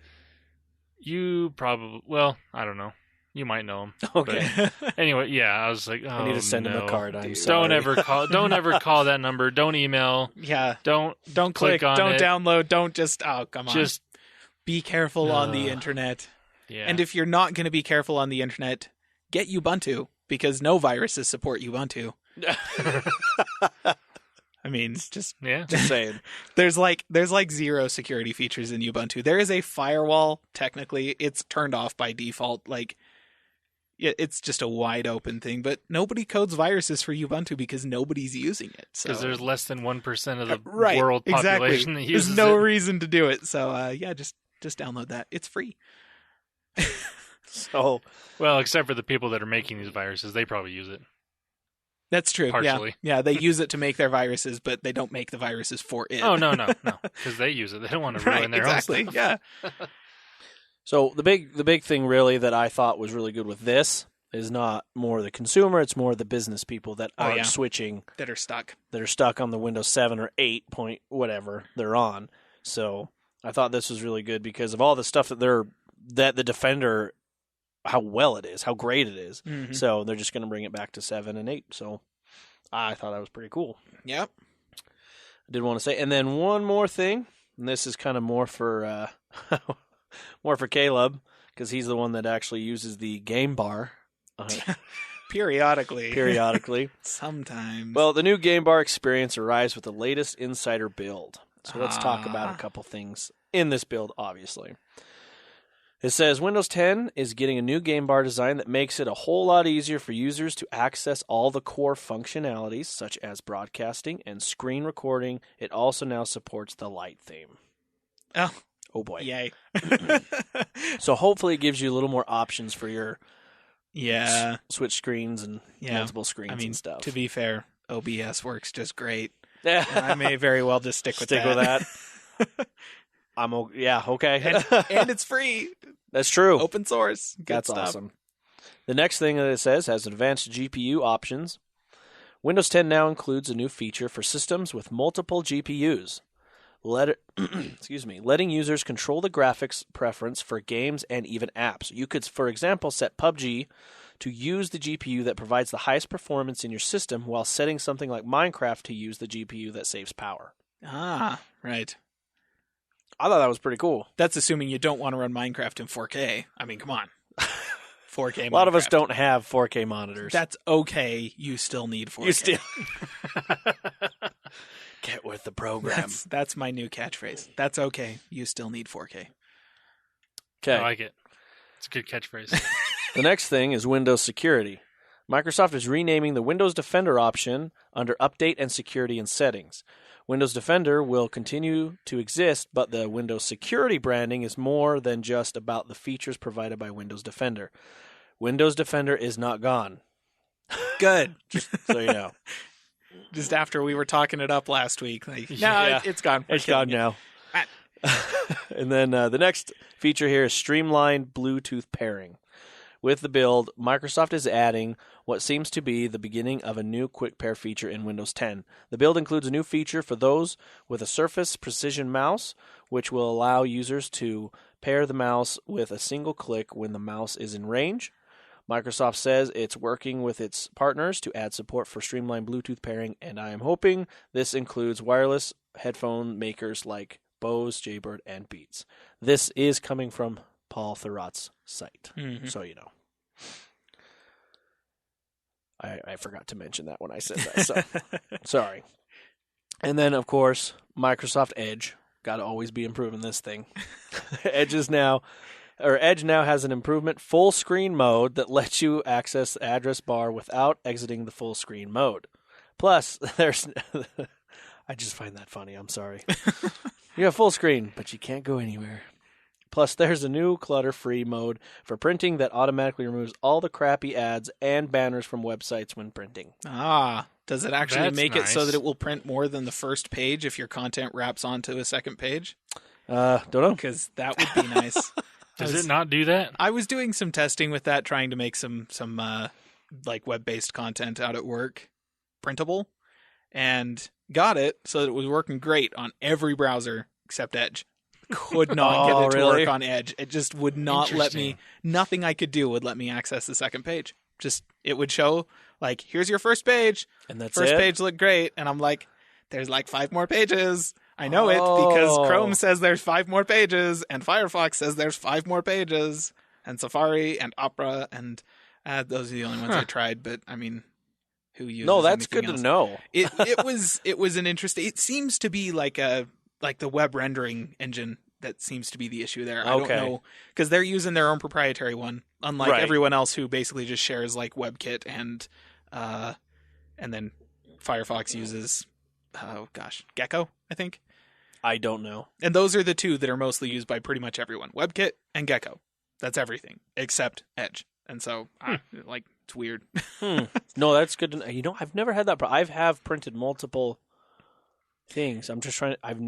Speaker 1: You probably, well, I don't know. You might know him.
Speaker 2: Okay.
Speaker 1: But anyway, yeah, I was like, oh, I
Speaker 2: need to send him a card.
Speaker 1: Don't ever call that number. Don't email.
Speaker 3: Yeah.
Speaker 1: Don't
Speaker 3: click
Speaker 1: on
Speaker 3: don't
Speaker 1: it.
Speaker 3: download. Don't just, come on.
Speaker 1: Just
Speaker 3: be careful on the internet.
Speaker 1: Yeah.
Speaker 3: And if you're not going to be careful on the internet, get Ubuntu, because no viruses support Ubuntu. I mean, just
Speaker 2: saying.
Speaker 3: There's like 0 security features in Ubuntu. There is a firewall. Technically, it's turned off by default. Like, it's just a wide open thing. But nobody codes viruses for Ubuntu because nobody's using it.
Speaker 1: Because there's less than 1% of the
Speaker 3: right,
Speaker 1: world population that uses it.
Speaker 3: There's no reason to do it. So just download that. It's free.
Speaker 2: So,
Speaker 1: well, except for the people that are making these viruses, they probably use it.
Speaker 3: That's true.
Speaker 1: Partially.
Speaker 3: Yeah, they use it to make their viruses, but they don't make the viruses for it.
Speaker 1: Oh, no, because they use it. They don't want to ruin their own stuff.
Speaker 3: Yeah.
Speaker 2: So the big thing really that I thought was really good with this is not more the consumer, it's more the business people that are switching,
Speaker 3: that are stuck
Speaker 2: on the Windows 7 or 8 point whatever they're on. So I thought this was really good because of all the stuff that the Defender, how well it is, how great it is.
Speaker 3: Mm-hmm.
Speaker 2: So they're just going to bring it back to 7 and 8. So I thought that was pretty cool.
Speaker 3: Yep.
Speaker 2: I did want to say, and then one more thing, and this is kind of more for Caleb, because he's the one that actually uses the game bar.
Speaker 3: Periodically. Sometimes.
Speaker 2: Well, the new game bar experience arrives with the latest Insider build. So let's talk about a couple things in this build, obviously. It says Windows 10 is getting a new game bar design that makes it a whole lot easier for users to access all the core functionalities, such as broadcasting and screen recording. It also now supports the light theme. Oh boy.
Speaker 3: Yay.
Speaker 2: So hopefully it gives you a little more options for your switch screens and multiple screens and stuff.
Speaker 3: To be fair, OBS works just great. And I may very well just stick with that.
Speaker 2: Okay.
Speaker 3: And it's free.
Speaker 2: That's true.
Speaker 3: Open source. Good
Speaker 2: That's
Speaker 3: stuff.
Speaker 2: awesome. The next thing that it says has advanced GPU options. Windows 10 now includes a new feature for systems with multiple GPUs. Letting users control the graphics preference for games and even apps. You could, for example, set PUBG to use the GPU that provides the highest performance in your system while setting something like Minecraft to use the GPU that saves power.
Speaker 3: Right.
Speaker 2: I thought that was pretty cool.
Speaker 3: That's assuming you don't want to run Minecraft in 4K. I mean, come on. 4K
Speaker 2: A lot of us don't have 4K monitors.
Speaker 3: That's okay. You still need 4K.
Speaker 2: You still... Get with the program.
Speaker 3: That's my new catchphrase. That's okay. You still need 4K.
Speaker 2: Okay.
Speaker 1: I like it. It's a good catchphrase.
Speaker 2: The next thing is Windows security. Microsoft is renaming the Windows Defender option under Update and Security and Settings. Windows Defender will continue to exist, but the Windows Security branding is more than just about the features provided by Windows Defender. Windows Defender is not gone.
Speaker 3: Good.
Speaker 2: Just so you know.
Speaker 3: Just after we were talking it up last week. It's gone.
Speaker 2: It's gone now. And then the next feature here is streamlined Bluetooth pairing. With the build, Microsoft is adding what seems to be the beginning of a new quick pair feature in Windows 10. The build includes a new feature for those with a Surface Precision mouse, which will allow users to pair the mouse with a single click when the mouse is in range. Microsoft says it's working with its partners to add support for streamlined Bluetooth pairing, and I am hoping this includes wireless headphone makers like Bose, Jaybird, and Beats. This is coming from Paul Thurrot's site, so you know. I forgot to mention that when I said that, so sorry. And then, of course, Microsoft Edge. Got to always be improving this thing. Edge now has an improvement full screen mode that lets you access the address bar without exiting the full screen mode. Plus, there's I just find that funny. I'm sorry. You have full screen, but you can't go anywhere. Plus, there's a new clutter-free mode for printing that automatically removes all the crappy ads and banners from websites when printing.
Speaker 3: Does it actually
Speaker 1: That's
Speaker 3: make it so
Speaker 1: nice.
Speaker 3: that it will print more than the first page if your content wraps onto a second page?
Speaker 2: Don't know.
Speaker 3: Because that would be nice.
Speaker 1: Does it not do that?
Speaker 3: I was doing some testing with that, trying to make some like web-based content out at work printable, and got it so that it was working great on every browser except Edge. Could not get it to
Speaker 2: really?
Speaker 3: work on Edge. It just would not let me.
Speaker 1: Interesting.
Speaker 3: Nothing I could do would let me access the second page. Just it would show like, here's your first page.
Speaker 2: And that's
Speaker 3: First
Speaker 2: it?
Speaker 3: page looked great, and I'm like, there's like 5 more pages. I know it because Chrome says there's 5 more pages, and Firefox says there's 5 more pages, and Safari and Opera, and those are the only ones I tried. But I mean, who uses?
Speaker 2: No, that's
Speaker 3: anything
Speaker 2: good
Speaker 3: else?
Speaker 2: to know.
Speaker 3: It was an interesting. It seems to be like the web rendering engine that seems to be the issue there. I don't know, because they're using their own proprietary one, unlike
Speaker 2: Right.
Speaker 3: everyone else who basically just shares like WebKit and then Firefox uses Gecko, I think.
Speaker 2: I don't know.
Speaker 3: And those are the two that are mostly used by pretty much everyone. WebKit and Gecko. That's everything except Edge. And so it's weird.
Speaker 2: No, that's good to know. You know, I've never had that problem. I have printed multiple things. I'm just trying to, I've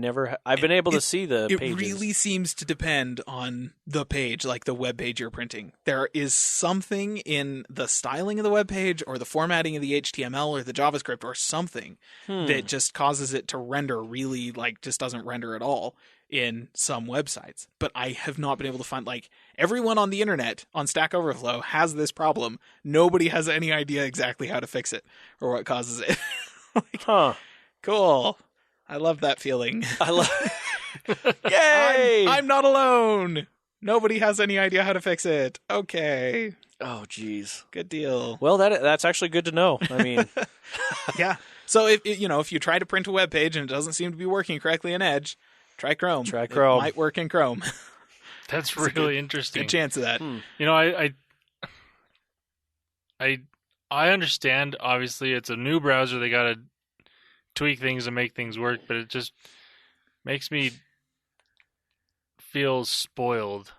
Speaker 2: been able to see the
Speaker 3: It
Speaker 2: pages.
Speaker 3: really seems to depend on the page, like the web page you're printing. There is something in the styling of the web page or the formatting of the HTML or the JavaScript or something that just causes it to render really, like, just doesn't render at all in some websites. But I have not been able to find, like, everyone on the internet on Stack Overflow has this problem. Nobody has any idea exactly how to fix it or what causes it. Cool. I love that feeling.
Speaker 2: I love. Yay!
Speaker 3: I'm not alone. Nobody has any idea how to fix it. Okay.
Speaker 2: Oh, jeez.
Speaker 3: Good deal.
Speaker 2: Well, that's actually good to know. I mean,
Speaker 3: Yeah. So if you try to print a web page and it doesn't seem to be working correctly in Edge, try Chrome.
Speaker 2: Try Chrome.
Speaker 3: It might work in Chrome.
Speaker 1: That's really interesting.
Speaker 3: Good chance of that.
Speaker 1: You know, I understand. Obviously, it's a new browser. They got to tweak things and make things work, but it just makes me feel spoiled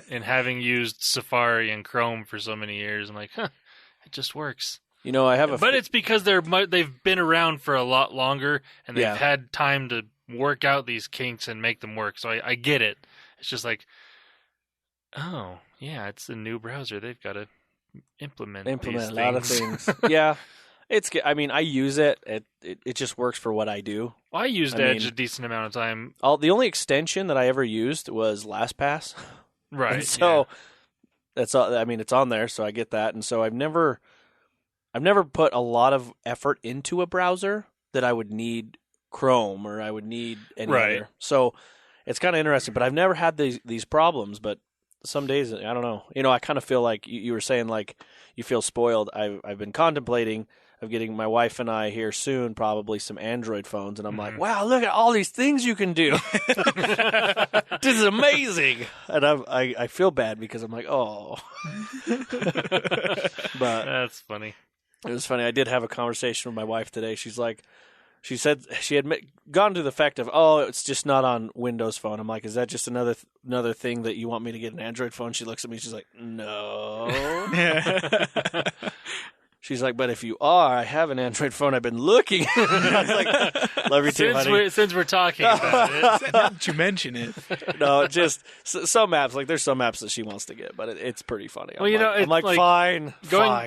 Speaker 1: in having used Safari and Chrome for so many years. I'm like, it just works.
Speaker 2: you know, I have
Speaker 1: But it's because they've been around for a lot longer and they've had time to work out these kinks and make them work. So I get it. It's just like, oh yeah, it's a new browser. They've got to implement these
Speaker 2: a lot of things. Yeah. I mean, I use it. It just works for what I do.
Speaker 1: Well, I used Edge a decent amount of time.
Speaker 2: The only extension that I ever used was LastPass.
Speaker 1: Right.
Speaker 2: And so that's all. I mean, it's on there, so I get that. And so I've never put a lot of effort into a browser that I would need Chrome or I would need any other. So it's kind of interesting. But I've never had these problems. But some days, I don't know. You know, I kind of feel like you were saying, like you feel spoiled. I've been contemplating of getting my wife and I here soon, probably some Android phones, and I'm like, wow, look at all these things you can do. This is amazing. And I feel bad because I'm like, oh. But
Speaker 1: That's funny.
Speaker 2: it was funny. I did have a conversation with my wife today. She said she had gone to the effect of, oh, it's just not on Windows Phone. I'm like, is that just another thing that you want me to get an Android phone? She looks at me. She's like, no. She's like, but if you are, I have an Android phone. I've been looking. I was like, love you too, honey.
Speaker 1: Since we're talking about it,
Speaker 3: Now that you mention it.
Speaker 2: No, just some apps. Like, there's some apps that she wants to get, but it's pretty funny.
Speaker 1: Well, you know,
Speaker 2: I'm like, fine.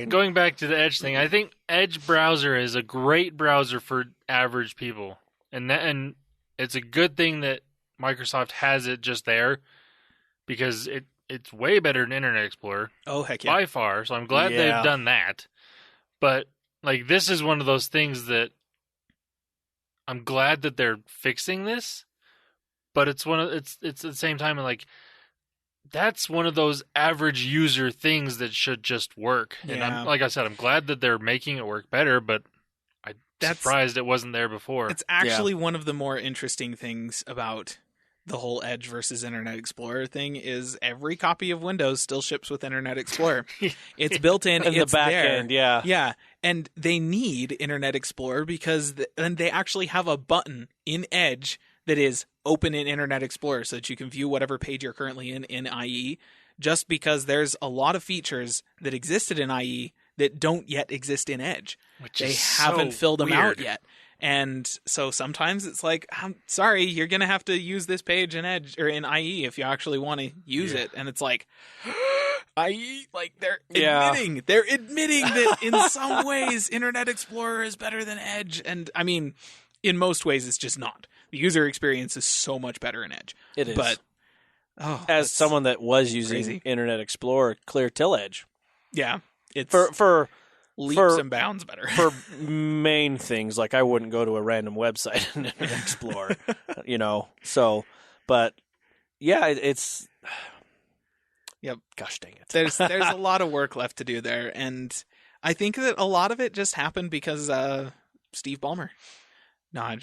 Speaker 1: going back to the Edge thing, I think Edge browser is a great browser for average people, and it's a good thing that Microsoft has it just there because it's way better than Internet Explorer.
Speaker 3: Oh, heck yeah.
Speaker 1: By far. So I'm glad they've done that. But like, this is one of those things that I'm glad that they're fixing this, but it's it's at the same time like that's one of those average user things that should just work. And like I said, I'm glad that they're making it work better, but I'm surprised it wasn't there before.
Speaker 3: It's actually one of the more interesting things about the whole Edge versus Internet Explorer thing is every copy of Windows still ships with Internet Explorer. It's built in,
Speaker 2: in
Speaker 3: it's
Speaker 2: the back
Speaker 3: there.
Speaker 2: end, yeah.
Speaker 3: Yeah, and they need Internet Explorer because and they actually have a button in Edge that is open in Internet Explorer so that you can view whatever page you're currently in IE, just because there's a lot of features that existed in IE that don't yet exist in Edge. They haven't filled them out yet. And so sometimes it's like, I'm sorry, you're going to have to use this page in Edge or in IE if you actually want to use it. And it's like, IE, like they're admitting that in some ways Internet Explorer is better than Edge. And I mean, in most ways, it's just not. The user experience is so much better in Edge.
Speaker 2: It is.
Speaker 3: But
Speaker 2: as someone that was using
Speaker 3: crazy.
Speaker 2: Internet Explorer, clear till Edge.
Speaker 3: Yeah. It's
Speaker 2: for
Speaker 3: leaps and bounds better.
Speaker 2: For main things, like I wouldn't go to a random website in Internet Explorer, So, but yeah, it's.
Speaker 3: Yep.
Speaker 2: Gosh dang it.
Speaker 3: There's a lot of work left to do there, and I think that a lot of it just happened because Steve Ballmer. No,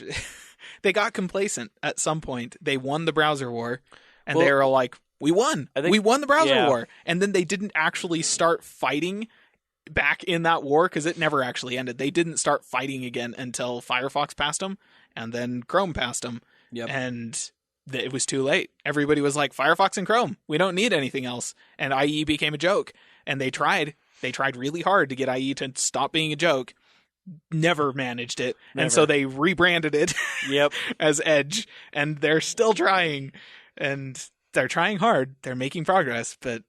Speaker 3: they got complacent at some point. They won the browser war, and they were like, "We won. We won the browser war," and then they didn't actually start fighting back in that war because it never actually ended. They didn't start fighting again until Firefox passed them, and then Chrome passed them, and it was too late. Everybody was like, Firefox and Chrome, we don't need anything else. And IE became a joke. And they tried really hard to get IE to stop being a joke. Never managed it. Never. And so they rebranded it as Edge. And they're still trying. And they're trying hard. They're making progress. But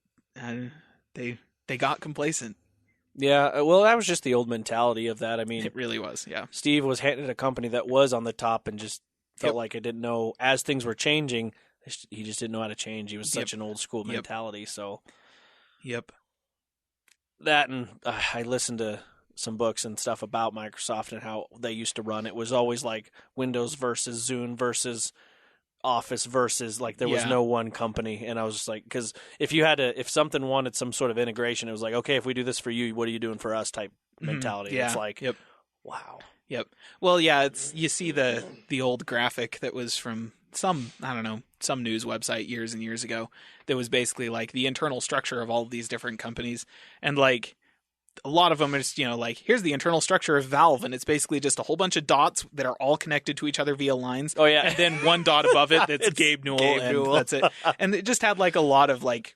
Speaker 3: they got complacent.
Speaker 2: Yeah, well, that was just the old mentality of that. I mean,
Speaker 3: it really was, yeah.
Speaker 2: Steve was handed a company that was on the top and just felt like it didn't know, as things were changing, he just didn't know how to change. He was such an old school mentality. So, that, and I listened to some books and stuff about Microsoft and how they used to run. It was always like Windows versus Zune versus Office versus, like, there was no one company. And I was just like, because if something wanted some sort of integration, it was like, okay, if we do this for you, what are you doing for us type mentality.
Speaker 3: Yeah.
Speaker 2: It's like, wow.
Speaker 3: Yep. Well, yeah, you see the old graphic that was from some news website years and years ago that was basically like the internal structure of all of these different companies. And like a lot of them are just, like, here's the internal structure of Valve, and it's basically just a whole bunch of dots that are all connected to each other via lines.
Speaker 2: Oh yeah.
Speaker 3: And then one dot above it that's Gabe Newell. That's it. And it just had like a lot of like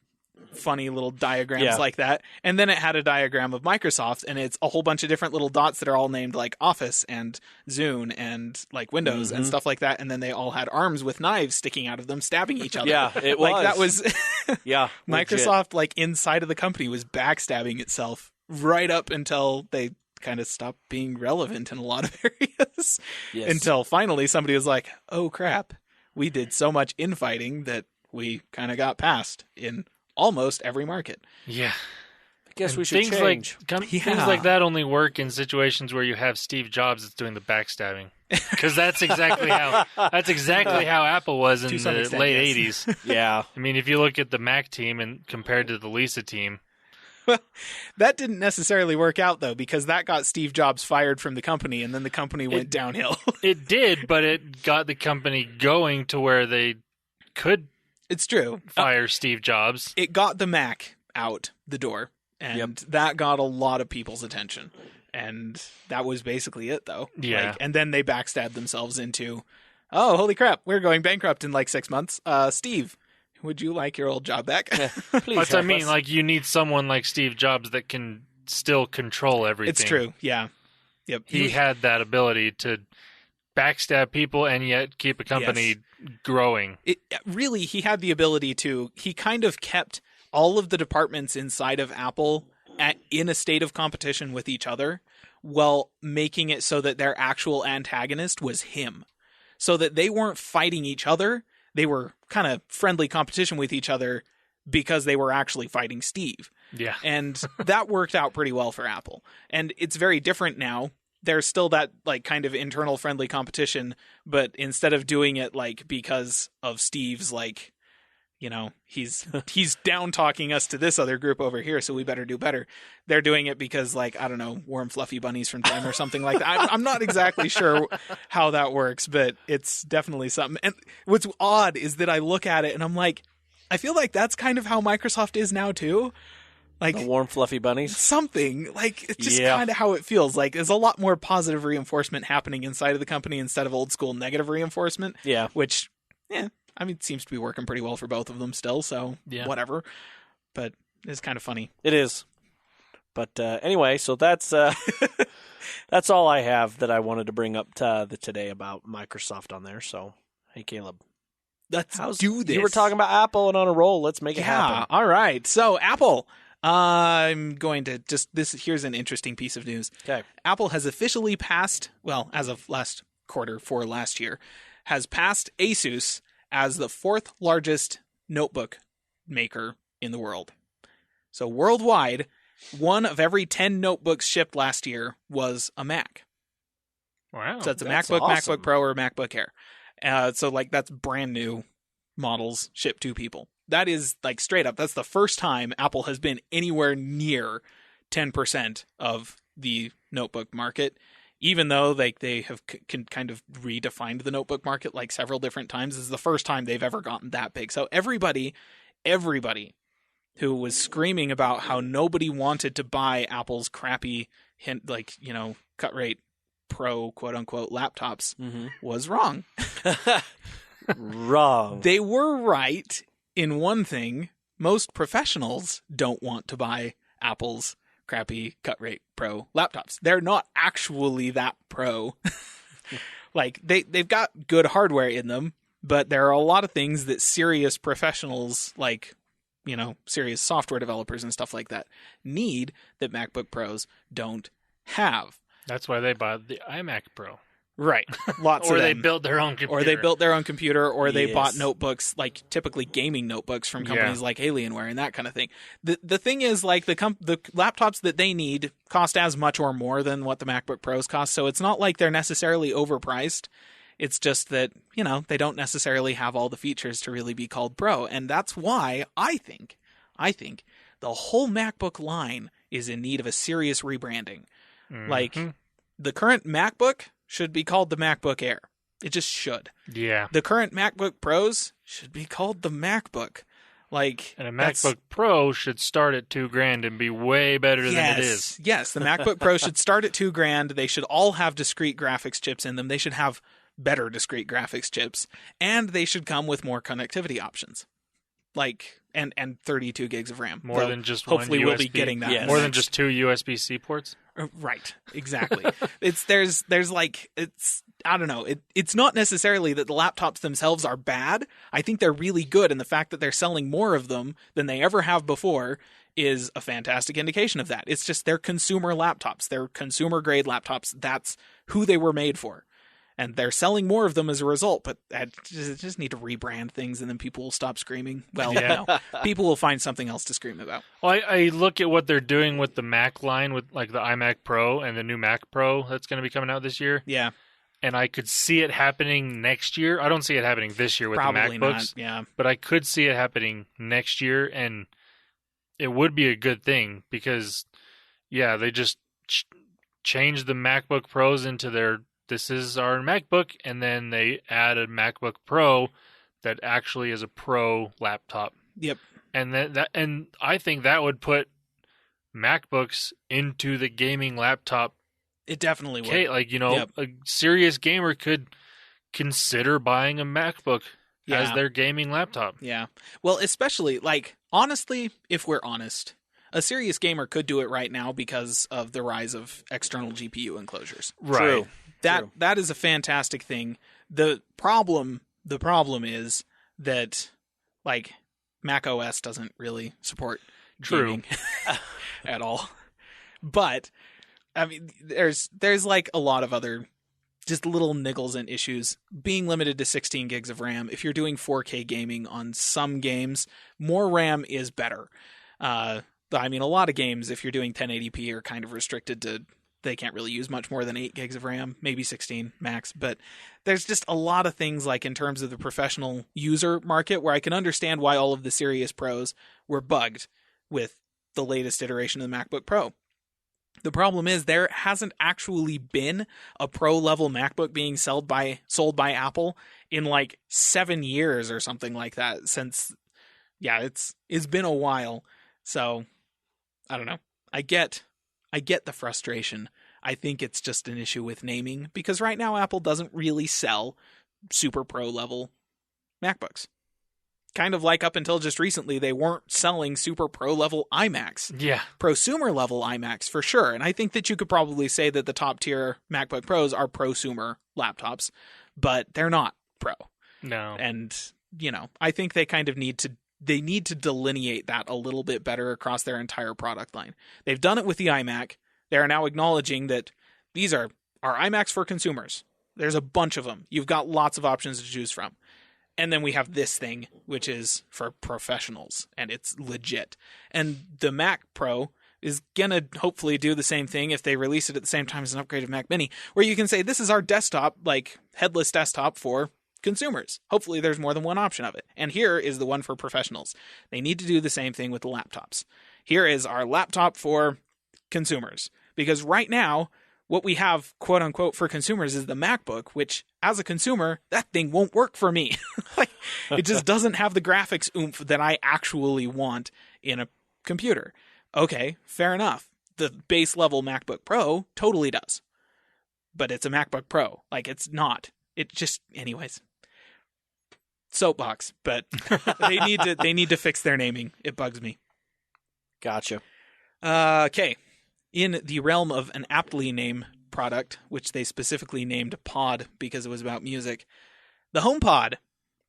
Speaker 3: funny little diagrams like that. And then it had a diagram of Microsoft, and it's a whole bunch of different little dots that are all named like Office and Zune and like Windows and stuff like that. And then they all had arms with knives sticking out of them, stabbing each other.
Speaker 2: Yeah, it
Speaker 3: like
Speaker 2: was.
Speaker 3: That was Microsoft,
Speaker 2: legit.
Speaker 3: like inside of the company, was backstabbing itself right up until they kind of stopped being relevant in a lot of areas.
Speaker 2: Yes.
Speaker 3: Until finally somebody was like, oh crap, we did so much infighting that we kind of got past in almost every market.
Speaker 1: Yeah.
Speaker 2: I guess
Speaker 1: and
Speaker 2: we should change.
Speaker 1: Things like that only work in situations where you have Steve Jobs that's doing the backstabbing. Because that's exactly how Apple was in the late 80s.
Speaker 2: Yeah.
Speaker 1: I mean, if you look at the Mac team and compared to the Lisa team.
Speaker 3: Well, that didn't necessarily work out, though, because that got Steve Jobs fired from the company, and then the company went downhill.
Speaker 1: It did, but it got the company going to where they could
Speaker 3: It's true.
Speaker 1: Fire Steve Jobs.
Speaker 3: It got the Mac out the door, and that got a lot of people's attention. And that was basically it, though.
Speaker 1: Yeah.
Speaker 3: Like, and then they backstabbed themselves into, oh, holy crap, we're going bankrupt in like 6 months. Steve, would you like your old job back?
Speaker 2: Please.
Speaker 1: That's what I mean. Like, you need someone like Steve Jobs that can still control everything.
Speaker 3: It's true. Yeah. Yep.
Speaker 1: He had that ability to backstab people and yet keep a company growing.
Speaker 3: Really, he had the ability to. He kind of kept all of the departments inside of Apple in a state of competition with each other, while making it so that their actual antagonist was him, so that they weren't fighting each other. They were kind of friendly competition with each other because they were actually fighting Steve.
Speaker 1: Yeah.
Speaker 3: And that worked out pretty well for Apple. And it's very different now there's still that like kind of internal friendly competition, but instead of doing it like because of Steve's like, you know, he's down talking us to this other group over here, so we better do better. They're doing it because, like, I don't know, warm fluffy bunnies from them or something like that. I'm not exactly sure how that works, but it's definitely something. And what's odd is that I look at it and I'm like, I feel like that's kind of how Microsoft is now too. Like
Speaker 2: The warm fluffy bunnies.
Speaker 3: something like it's just kind of how it feels. Like there's a lot more positive reinforcement happening inside of the company instead of old school negative reinforcement.
Speaker 2: Yeah.
Speaker 3: Which, I mean, it seems to be working pretty well for both of them still, so whatever. But it's kind of funny.
Speaker 2: It is. But anyway, so that's that's all I have that I wanted to bring up today about Microsoft on there. So, hey, Caleb.
Speaker 3: Let's do this.
Speaker 2: You were talking about Apple and on a roll. Let's make it happen.
Speaker 3: All right. So, Apple. I'm going to here's an interesting piece of news.
Speaker 2: Okay.
Speaker 3: Apple has officially passed, well, as of last quarter for last year, has passed Asus as the 4th largest notebook maker in the world. So worldwide, 1 of every 10 notebooks shipped last year was a Mac.
Speaker 1: Wow.
Speaker 3: So that's a
Speaker 2: that's
Speaker 3: MacBook,
Speaker 2: awesome.
Speaker 3: MacBook Pro, or MacBook Air. So like that's brand new models shipped to people. That is like straight up. That's the first time Apple has been anywhere near 10% of the notebook market. Even though like they have kind of redefined the notebook market like several different times, this is the first time they've ever gotten that big. So everybody who was screaming about how nobody wanted to buy Apple's crappy cut rate pro quote unquote laptops was wrong.
Speaker 2: Wrong.
Speaker 3: They were right in one thing. Most professionals don't want to buy Apple's crappy cut rate pro laptops. They're not actually that pro. Like they've got good hardware in them, but there are a lot of things that serious professionals, like, you know, serious software developers and stuff like that, need that MacBook Pros don't have.
Speaker 1: That's why they bought the iMac Pro.
Speaker 3: Right. Lots
Speaker 1: Or
Speaker 3: of
Speaker 1: they
Speaker 3: them.
Speaker 1: built their own computer.
Speaker 3: Or they built their own computer, or they
Speaker 2: Yes.
Speaker 3: bought notebooks, like typically gaming notebooks from companies like Alienware and that kind of thing. The thing is, like the laptops that they need cost as much or more than what the MacBook Pros cost, so it's not like they're necessarily overpriced. It's just that, you know, they don't necessarily have all the features to really be called Pro, and that's why I think the whole MacBook line is in need of a serious rebranding.
Speaker 1: Mhm.
Speaker 3: Like the current MacBook should be called the MacBook Air. It just should.
Speaker 1: Yeah.
Speaker 3: The current MacBook Pros should be called the MacBook. Like,
Speaker 1: And a MacBook Pro should start at $2,000 and be way better than it is.
Speaker 3: Yes, the MacBook Pro should start at $2,000. They should all have discrete graphics chips in them. They should have better discrete graphics chips, and they should come with more connectivity options. Like, and 32 gigs of RAM.
Speaker 1: More
Speaker 3: Though
Speaker 1: than just
Speaker 3: hopefully
Speaker 1: one
Speaker 3: we'll
Speaker 1: USB.
Speaker 3: be getting that.
Speaker 2: Yes.
Speaker 1: More than
Speaker 3: next.
Speaker 1: just 2 USB-C ports.
Speaker 3: Right, exactly. There's like, it's, I don't know. It's not necessarily that the laptops themselves are bad. I think they're really good, and the fact that they're selling more of them than they ever have before is a fantastic indication of that. It's just they're consumer laptops. They're consumer grade laptops. That's who they were made for. And they're selling more of them as a result, but I just need to rebrand things, and then people will stop screaming. Well,
Speaker 1: Yeah.
Speaker 3: no, people will find something else to scream about.
Speaker 1: Well, I look at what they're doing with the Mac line, with like the iMac Pro and the new Mac Pro that's going to be coming out this year,
Speaker 3: Yeah,
Speaker 1: and I could see it happening next year. I don't see it happening this year with
Speaker 3: probably
Speaker 1: the MacBooks,
Speaker 3: not. Yeah,
Speaker 1: but I could see it happening next year, and it would be a good thing because, yeah, they just changed the MacBook Pros into their, this is our MacBook, and then they add a MacBook Pro that actually is a Pro laptop.
Speaker 3: Yep.
Speaker 1: And and I think that would put MacBooks into the gaming laptop.
Speaker 3: it definitely would.
Speaker 1: Okay, like, you know,
Speaker 3: Yep.
Speaker 1: a serious gamer could consider buying a MacBook as
Speaker 3: Yeah.
Speaker 1: their gaming laptop.
Speaker 3: Yeah. Well, especially, like, honestly, if we're honest, a serious gamer could do it right now because of the rise of external GPU enclosures.
Speaker 1: Right.
Speaker 2: True.
Speaker 3: That is a fantastic thing. The problem is that, like, Mac OS doesn't really support
Speaker 1: True.
Speaker 3: gaming at all. But I mean, there's like a lot of other just little niggles and issues. Being limited to 16 gigs of RAM, if you're doing 4K gaming on some games, more RAM is better. I mean, a lot of games, if you're doing 1080p, are kind of restricted to they can't really use much more than 8 gigs of RAM, maybe 16 max. But there's just a lot of things like in terms of the professional user market where I can understand why all of the serious pros were bugged with the latest iteration of the MacBook Pro. The problem is there hasn't actually been a pro level MacBook being sold by Apple in like 7 years or something like that since, it's been a while. So I don't know. I get the frustration. I think it's just an issue with naming because right now Apple doesn't really sell super pro level MacBooks. Kind of like up until just recently, they weren't selling super pro level iMacs.
Speaker 1: Yeah.
Speaker 3: Prosumer level iMacs for sure. And I think that you could probably say that the top tier MacBook Pros are prosumer laptops, but they're not pro.
Speaker 1: No.
Speaker 3: And, I think they kind of need to delineate that a little bit better across their entire product line. They've done it with the iMac. They are now acknowledging that these are our iMacs for consumers. There's a bunch of them. You've got lots of options to choose from. And then we have this thing, which is for professionals, and it's legit. And the Mac Pro is going to hopefully do the same thing if they release it at the same time as an upgraded Mac Mini, where you can say, this is our desktop, like headless desktop for consumers. Hopefully there's more than one option of it. And here is the one for professionals. They need to do the same thing with the laptops. Here is our laptop for consumers. Because right now, what we have, quote unquote, for consumers is the MacBook, which as a consumer, that thing won't work for me. It just doesn't have the graphics oomph that I actually want in a computer. Okay, fair enough. The base level MacBook Pro totally does. But it's a MacBook Pro. It's not. It just, anyways. Soapbox, but they need to fix their naming. It bugs me.
Speaker 2: Gotcha.
Speaker 3: Okay. In the realm of an aptly named product, which they specifically named Pod because it was about music, the HomePod,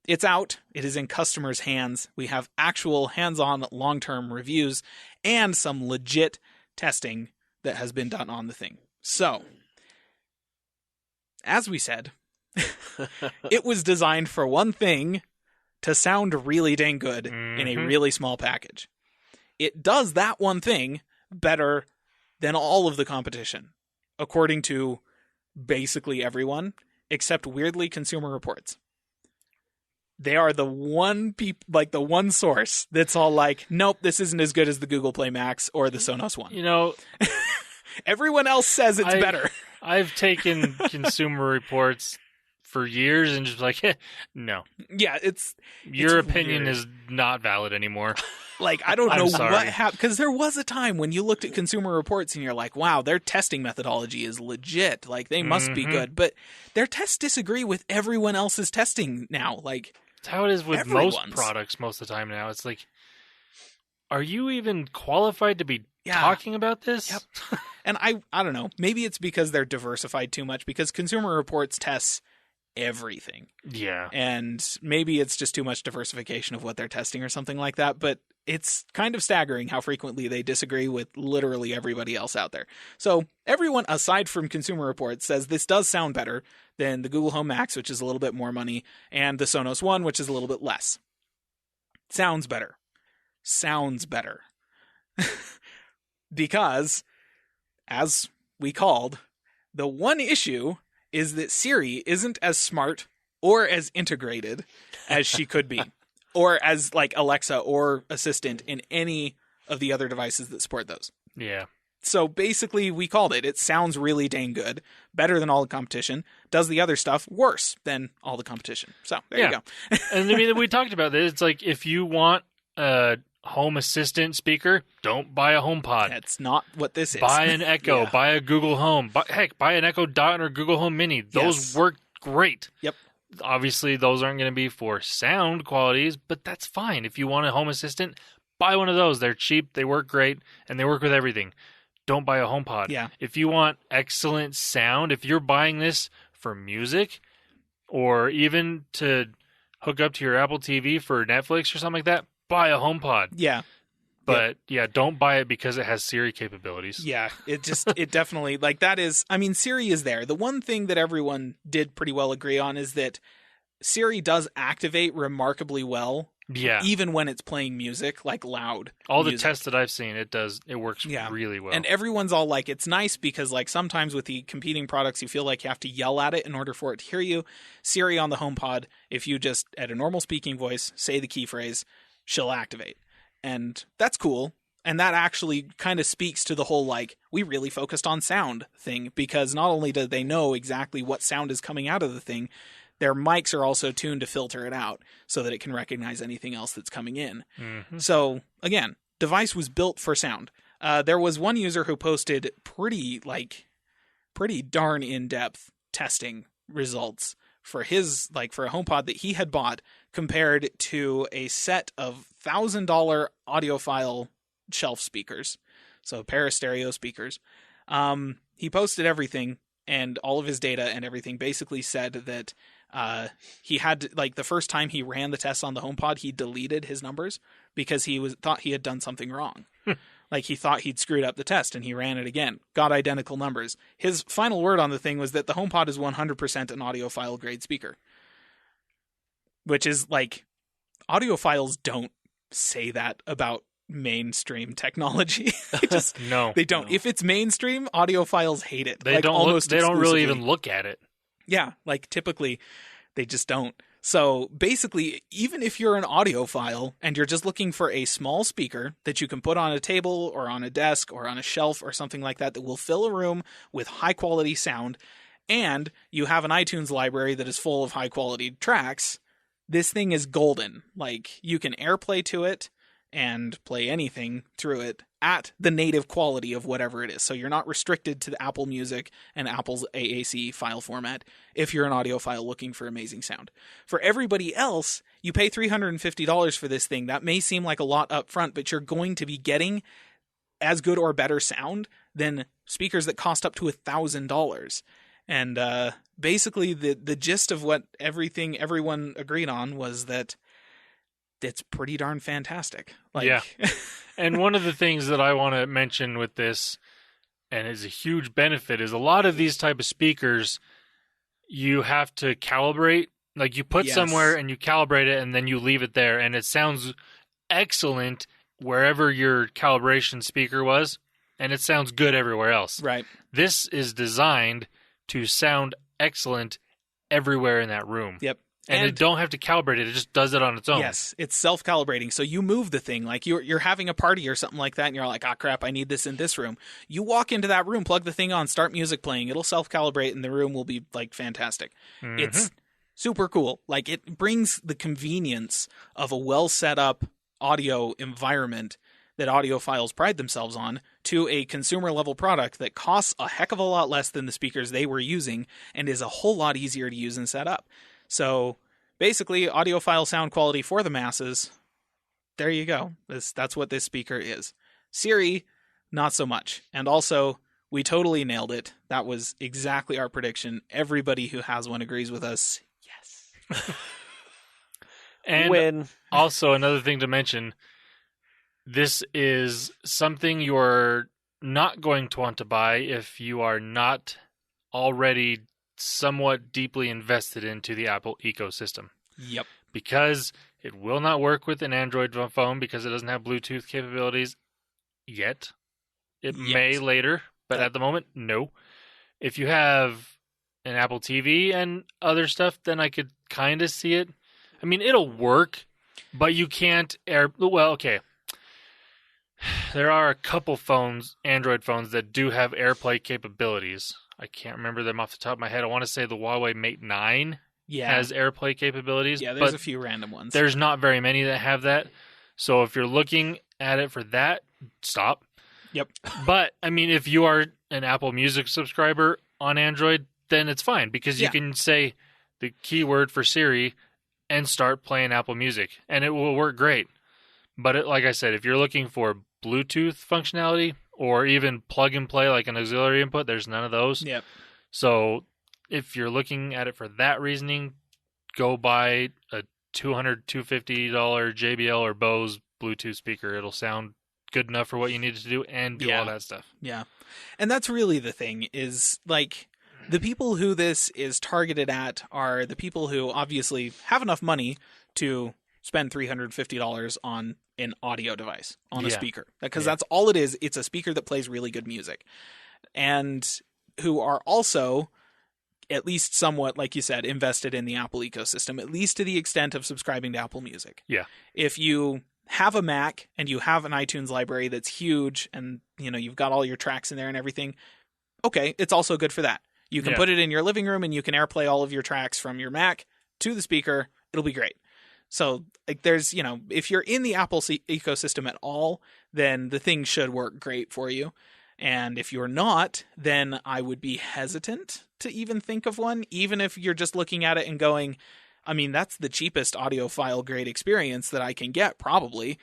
Speaker 3: it's out. It is in customers' hands. We have actual hands-on long-term reviews and some legit testing that has been done on the thing. So, as we said, it was designed for one thing, to sound really dang good in a really small package. It does that one thing better than all of the competition, according to basically everyone, except weirdly Consumer Reports. They are the one the one source that's all like, nope, this isn't as good as the Google Play Max or the Sonos one. Everyone else says it's better.
Speaker 1: I've taken Consumer Reports for years and just no.
Speaker 3: Yeah,
Speaker 1: your opinion is not valid anymore.
Speaker 3: I don't know what happened, because there was a time when you looked at Consumer Reports and you're like, wow, their testing methodology is legit. They must be good. But their tests disagree with everyone else's testing now.
Speaker 1: It's how it is with most products most of the time now. It's are you even qualified to be talking about this?
Speaker 3: Yep. And I don't know. Maybe it's because they're diversified too much, because Consumer Reports tests everything.
Speaker 1: Yeah.
Speaker 3: And maybe it's just too much diversification of what they're testing or something like that, but it's kind of staggering how frequently they disagree with literally everybody else out there. So everyone aside from Consumer Reports says this does sound better than the Google Home Max, which is a little bit more money, and the Sonos One, which is a little bit less. Sounds better. Because, as we called, the one issue is that Siri isn't as smart or as integrated as she could be, or as Alexa or Assistant in any of the other devices that support those.
Speaker 1: Yeah.
Speaker 3: So basically, we called it. It sounds really dang good, better than all the competition, does the other stuff worse than all the competition. So there you go.
Speaker 1: And we talked about this. It's if you want a Home Assistant speaker, don't buy a HomePod.
Speaker 3: That's not what this is.
Speaker 1: Buy an Echo. Buy a Google Home. Buy an Echo Dot or Google Home Mini. Those work great.
Speaker 3: Yep.
Speaker 1: Obviously, those aren't going to be for sound qualities, but that's fine. If you want a Home Assistant, buy one of those. They're cheap, they work great, and they work with everything. Don't buy a HomePod.
Speaker 3: Yeah.
Speaker 1: If you want excellent sound, if you're buying this for music or even to hook up to your Apple TV for Netflix or something like that, buy a HomePod.
Speaker 3: Yeah.
Speaker 1: But don't buy it because it has Siri capabilities.
Speaker 3: Yeah, it definitely, that is, Siri is there. The one thing that everyone did pretty well agree on is that Siri does activate remarkably well
Speaker 1: Yeah.
Speaker 3: Even when it's playing music, like loud
Speaker 1: All the
Speaker 3: music.
Speaker 1: tests that I've seen, it works really well.
Speaker 3: And everyone's all like, it's nice because like sometimes with the competing products, you feel like you have to yell at it in order for it to hear you. Siri on the HomePod, if you just at a normal speaking voice say the key phrase, she'll activate. And that's cool. And that actually kind of speaks to the whole like, we really focused on sound thing, because not only do they know exactly what sound is coming out of the thing, their mics are also tuned to filter it out so that it can recognize anything else that's coming in.
Speaker 1: Mm-hmm.
Speaker 3: So again, device was built for sound. There was one user who posted pretty darn in-depth testing results for for a HomePod that he had bought compared to a set of $1,000 audiophile shelf speakers. So a pair of stereo speakers. He posted everything, and all of his data and everything basically said that he had to, like, the first time he ran the tests on the HomePod, he deleted his numbers because he thought he had done something wrong. Like, he thought he'd screwed up the test, and he ran it again. Got identical numbers. His final word on the thing was that the HomePod is 100% an audiophile grade speaker. Which is, like, audiophiles don't say that about mainstream technology. They don't.
Speaker 1: No.
Speaker 3: If it's mainstream, audiophiles hate it.
Speaker 1: They don't really even look at it.
Speaker 3: Yeah, like typically they just don't. So basically, even if you're an audiophile and you're just looking for a small speaker that you can put on a table or on a desk or on a shelf or something like that will fill a room with high quality sound, and you have an iTunes library that is full of high quality tracks, this thing is golden. Like, you can AirPlay to it and play anything through it at the native quality of whatever it is. So you're not restricted to the Apple Music and Apple's AAC file format if you're an audiophile looking for amazing sound. For everybody else, you pay $350 for this thing. That may seem like a lot up front, but you're going to be getting as good or better sound than speakers that cost up to $1,000. And basically the gist of what everyone agreed on was that it's pretty darn fantastic.
Speaker 1: Yeah. And one of the things that I want to mention with this, and is a huge benefit, is a lot of these type of speakers, you have to calibrate. Like, you put somewhere and you calibrate it, and then you leave it there, and it sounds excellent wherever your calibration speaker was, and it sounds good everywhere else.
Speaker 3: Right.
Speaker 1: This is designed to sound excellent everywhere in that room.
Speaker 3: Yep.
Speaker 1: And it don't have to calibrate it. It just does it on its own.
Speaker 3: Yes, it's self-calibrating. So you move the thing. Like, you're having a party or something like that, and you're like, ah, crap, I need this in this room. You walk into that room, plug the thing on, start music playing. It'll self-calibrate, and the room will be, like, fantastic.
Speaker 1: Mm-hmm.
Speaker 3: It's super cool. Like, it brings the convenience of a well-set-up audio environment that audiophiles pride themselves on to a consumer-level product that costs a heck of a lot less than the speakers they were using and is a whole lot easier to use and set up. So basically, audiophile sound quality for the masses. There you go. That's what this speaker is. Siri, not so much. And also, we totally nailed it. That was exactly our prediction. Everybody who has one agrees with us. Yes.
Speaker 1: And also, another thing to mention, this is something you're not going to want to buy if you are not already somewhat deeply invested into the Apple ecosystem.
Speaker 3: Yep.
Speaker 1: Because it will not work with an Android phone because it doesn't have Bluetooth capabilities yet. It may later, but at the moment, no. If you have an Apple TV and other stuff, then I could kind of see it. I mean, it'll work, but you can't okay. There are a couple phones, Android phones, that do have AirPlay capabilities. I can't remember them off the top of my head. I want to say the Huawei Mate 9 has AirPlay capabilities.
Speaker 3: Yeah, there's a few random ones.
Speaker 1: There's not very many that have that. So if you're looking at it for that, stop.
Speaker 3: Yep.
Speaker 1: But, I mean, if you are an Apple Music subscriber on Android, then it's fine because you can say the keyword for Siri and start playing Apple Music, and it will work great. But like I said, if you're looking for Bluetooth functionality or even plug and play like an auxiliary input, there's none of those.
Speaker 3: Yep.
Speaker 1: So if you're looking at it for that reasoning, go buy a $250 JBL or Bose Bluetooth speaker. It'll sound good enough for what you need to do and do all that stuff.
Speaker 3: Yeah. And that's really the thing is, like, the people who this is targeted at are the people who obviously have enough money to spend $350 on an audio device, on a
Speaker 1: Yeah.
Speaker 3: speaker. Because that's all it is. It's a speaker that plays really good music. And who are also, at least somewhat, like you said, invested in the Apple ecosystem, at least to the extent of subscribing to Apple Music.
Speaker 1: Yeah.
Speaker 3: If you have a Mac and you have an iTunes library that's huge and, you know, you've got all your tracks in there and everything, okay, it's also good for that. You can put it in your living room and you can AirPlay all of your tracks from your Mac to the speaker. It'll be great. So, like, there's, you know, if you're in the Apple ecosystem at all, then the thing should work great for you. And if you're not, then I would be hesitant to even think of one, even if you're just looking at it and going, I mean, that's the cheapest audiophile grade experience that I can get, probably.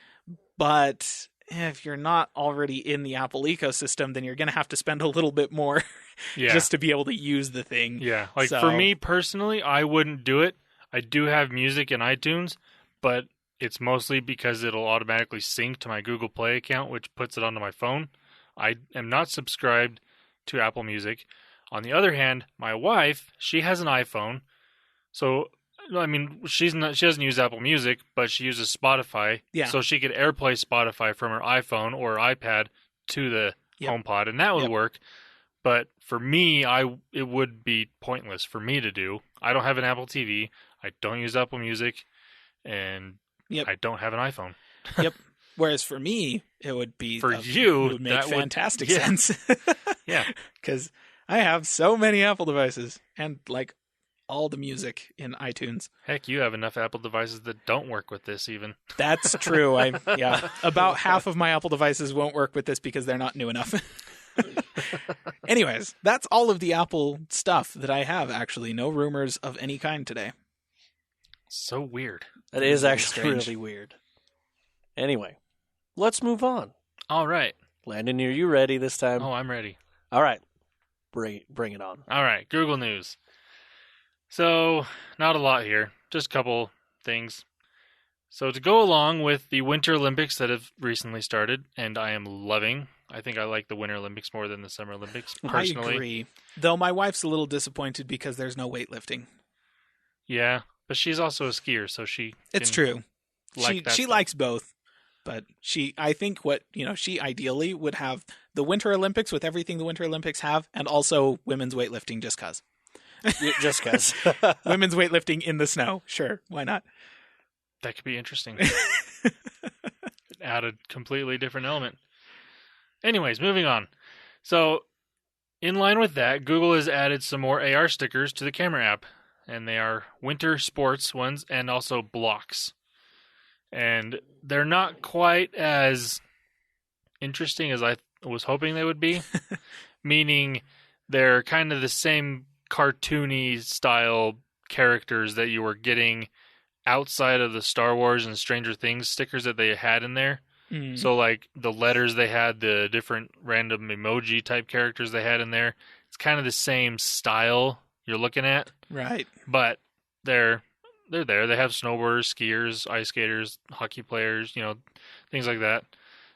Speaker 3: But if you're not already in the Apple ecosystem, then you're going to have to spend a little bit more just to be able to use the thing.
Speaker 1: Yeah. Like, for me personally, I wouldn't do it. I do have music in iTunes, but it's mostly because it'll automatically sync to my Google Play account, which puts it onto my phone. I am not subscribed to Apple Music. On the other hand, my wife, she has an iPhone. So, I mean, she doesn't use Apple Music, but she uses Spotify.
Speaker 3: Yeah.
Speaker 1: So she could AirPlay Spotify from her iPhone or iPad to the HomePod, and that would work. But for me, it would be pointless for me to do. I don't have an Apple TV. I don't use Apple Music, and I don't have an iPhone.
Speaker 3: Yep. Whereas for me, it would be
Speaker 1: for you.
Speaker 3: It would make fantastic sense.
Speaker 1: Yeah,
Speaker 3: because I have so many Apple devices and like all the music in iTunes.
Speaker 1: Heck, you have enough Apple devices that don't work with this. Even
Speaker 3: that's true. About half of my Apple devices won't work with this because they're not new enough. Anyways, that's all of the Apple stuff that I have. Actually, no rumors of any kind today.
Speaker 1: So weird.
Speaker 2: That is actually really weird. Anyway, let's move on.
Speaker 1: All right.
Speaker 2: Landon, are you ready this time?
Speaker 1: Oh, I'm ready.
Speaker 2: All right. Bring it on.
Speaker 1: All right. Google News. So, not a lot here. Just a couple things. So, to go along with the Winter Olympics that have recently started, and I am loving. I think I like the Winter Olympics more than the Summer Olympics, personally.
Speaker 3: I agree. Though my wife's a little disappointed because there's no weightlifting.
Speaker 1: Yeah, but she's also a skier, so she...
Speaker 3: It's true.
Speaker 1: Like
Speaker 3: she likes both. But I think she ideally would have the Winter Olympics with everything the Winter Olympics have, and also women's weightlifting just cause.
Speaker 2: Just cause.
Speaker 3: Women's weightlifting in the snow. Sure, why not?
Speaker 1: That could be interesting. Add a completely different element. Anyways, moving on. So, in line with that, Google has added some more AR stickers to the camera app. And they are winter sports ones and also blocks. And they're not quite as interesting as I was hoping they would be. Meaning they're kind of the same cartoony style characters that you were getting outside of the Star Wars and Stranger Things stickers that they had in there. Mm. So like the letters they had, the different random emoji type characters they had in there, it's kind of the same style you're looking at.
Speaker 3: Right.
Speaker 1: But they're there. They have snowboarders, skiers, ice skaters, hockey players, things like that.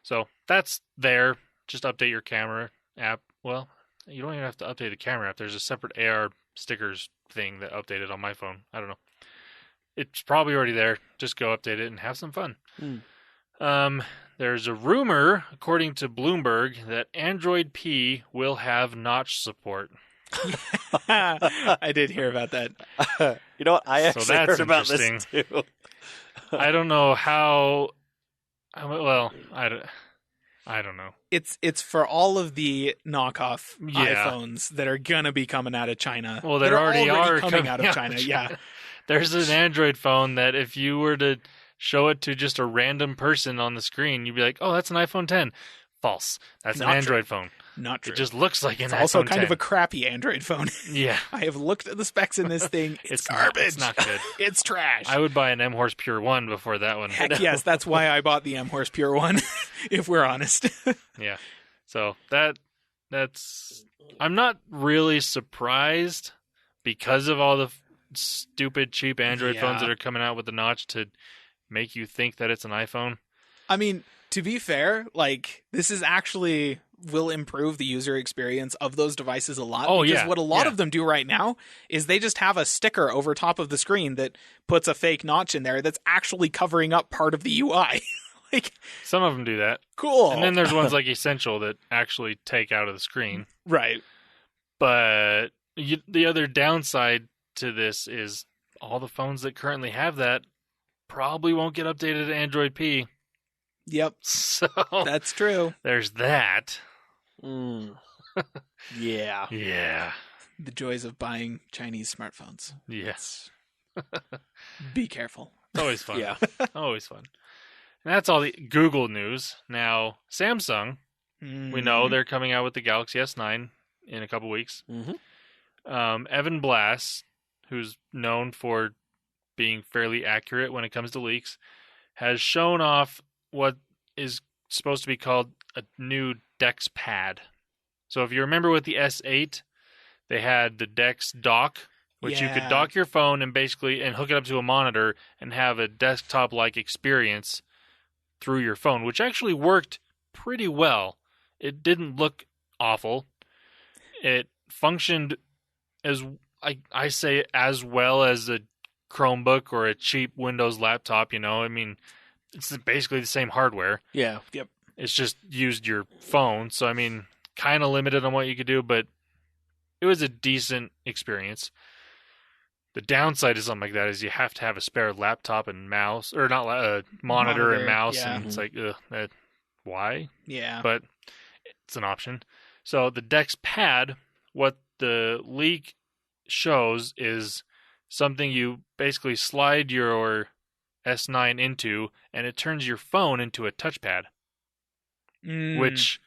Speaker 1: So that's there. Just update your camera app. Well, you don't even have to update the camera app. There's a separate AR stickers thing that updated on my phone. I don't know. It's probably already there. Just go update it and have some fun. There's a rumor, according to Bloomberg, that Android P will have notch support.
Speaker 3: I did hear about that.
Speaker 2: You know what? I actually heard about this too.
Speaker 1: I don't know how. Well, I don't know.
Speaker 3: It's for all of the knockoff iPhones that are gonna be coming out of China.
Speaker 1: Well, they already are
Speaker 3: coming out of China. Yeah,
Speaker 1: there's an Android phone that if you were to show it to just a random person on the screen, you'd be like, "Oh, that's an iPhone 10." False. That's an Android phone.
Speaker 3: Not true.
Speaker 1: It just looks like an iPhone 10.
Speaker 3: It's also kind of a crappy Android phone.
Speaker 1: Yeah.
Speaker 3: I have looked at the specs in this thing. It's garbage.
Speaker 1: It's not good.
Speaker 3: It's trash.
Speaker 1: I would buy an M-Horse Pure 1 before that one.
Speaker 3: Heck yes, that's why I bought the M-Horse Pure 1, if we're honest.
Speaker 1: Yeah. So that's... I'm not really surprised because of all the stupid, cheap Android phones that are coming out with the notch to make you think that it's an iPhone.
Speaker 3: I mean... To be fair, like, this is actually, will improve the user experience of those devices a lot.
Speaker 1: Oh,
Speaker 3: because
Speaker 1: yeah.
Speaker 3: what a lot
Speaker 1: Yeah.
Speaker 3: of them do right now is they just have a sticker over top of the screen that puts a fake notch in there that's actually covering up part of the UI. Like,
Speaker 1: Some of them do that.
Speaker 3: cool.
Speaker 1: And then there's ones like Essential that actually take out of the screen.
Speaker 3: right.
Speaker 1: But the other downside to this is all the phones that currently have that probably won't get updated to Android P.
Speaker 3: Yep.
Speaker 1: So
Speaker 3: That's true.
Speaker 1: there's that.
Speaker 2: Mm. Yeah.
Speaker 1: Yeah.
Speaker 3: The joys of buying Chinese smartphones.
Speaker 1: Yes.
Speaker 3: Be careful.
Speaker 1: It's always fun.
Speaker 2: Yeah.
Speaker 1: Always fun. And that's all the Google news. Now, Samsung, we know they're coming out with the Galaxy S9 in a couple weeks.
Speaker 2: Mm-hmm.
Speaker 1: Evan Blass, who's known for being fairly accurate when it comes to leaks, has shown off what is supposed to be called a new DeX pad. So if you remember with the S8, they had the DeX dock, which you could
Speaker 3: Yeah.
Speaker 1: dock your phone and hook it up to a monitor and have a desktop-like experience through your phone, which actually worked pretty well. It didn't look awful. It functioned as I say as well as a Chromebook or a cheap Windows laptop, I mean, it's basically the same hardware.
Speaker 2: Yeah.
Speaker 1: It's just used your phone. So, I mean, kind of limited on what you could do, but it was a decent experience. The downside of something like that is you have to have a spare laptop and mouse, or not a monitor and mouse,
Speaker 3: yeah.
Speaker 1: and it's like, why?
Speaker 3: Yeah.
Speaker 1: But it's an option. So the DeX pad, what the leak shows is something you basically slide your S9 into, and it turns your phone into a touchpad, which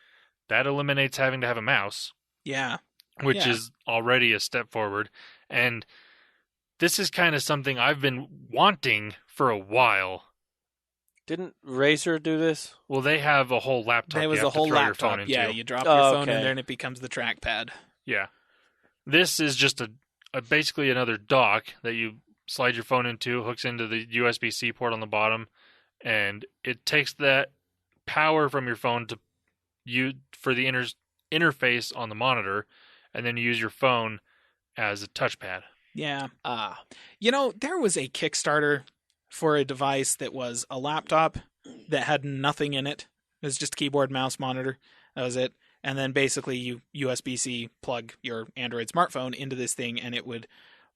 Speaker 1: that eliminates having to have a mouse,
Speaker 3: Yeah.
Speaker 1: which
Speaker 3: Yeah.
Speaker 1: is already a step forward. And this is kind of something I've been wanting for a while.
Speaker 2: Didn't Razer do this?
Speaker 1: Well, they have a whole laptop.
Speaker 3: There was
Speaker 1: you have
Speaker 3: a whole
Speaker 1: to throw your
Speaker 3: laptop.
Speaker 1: phone into.
Speaker 3: Yeah, you drop
Speaker 2: Oh,
Speaker 3: your phone in
Speaker 2: okay.
Speaker 3: there and it becomes the trackpad.
Speaker 1: Yeah. This is just a basically another dock that you slide your phone into, hooks into the USB-C port on the bottom, and it takes that power from your phone for the interface on the monitor, and then you use your phone as a touchpad.
Speaker 3: Yeah.
Speaker 2: Ah.
Speaker 3: There was a Kickstarter for a device that was a laptop that had nothing in it. It was just keyboard, mouse, monitor. That was it. And then basically you USB-C plug your Android smartphone into this thing, and it would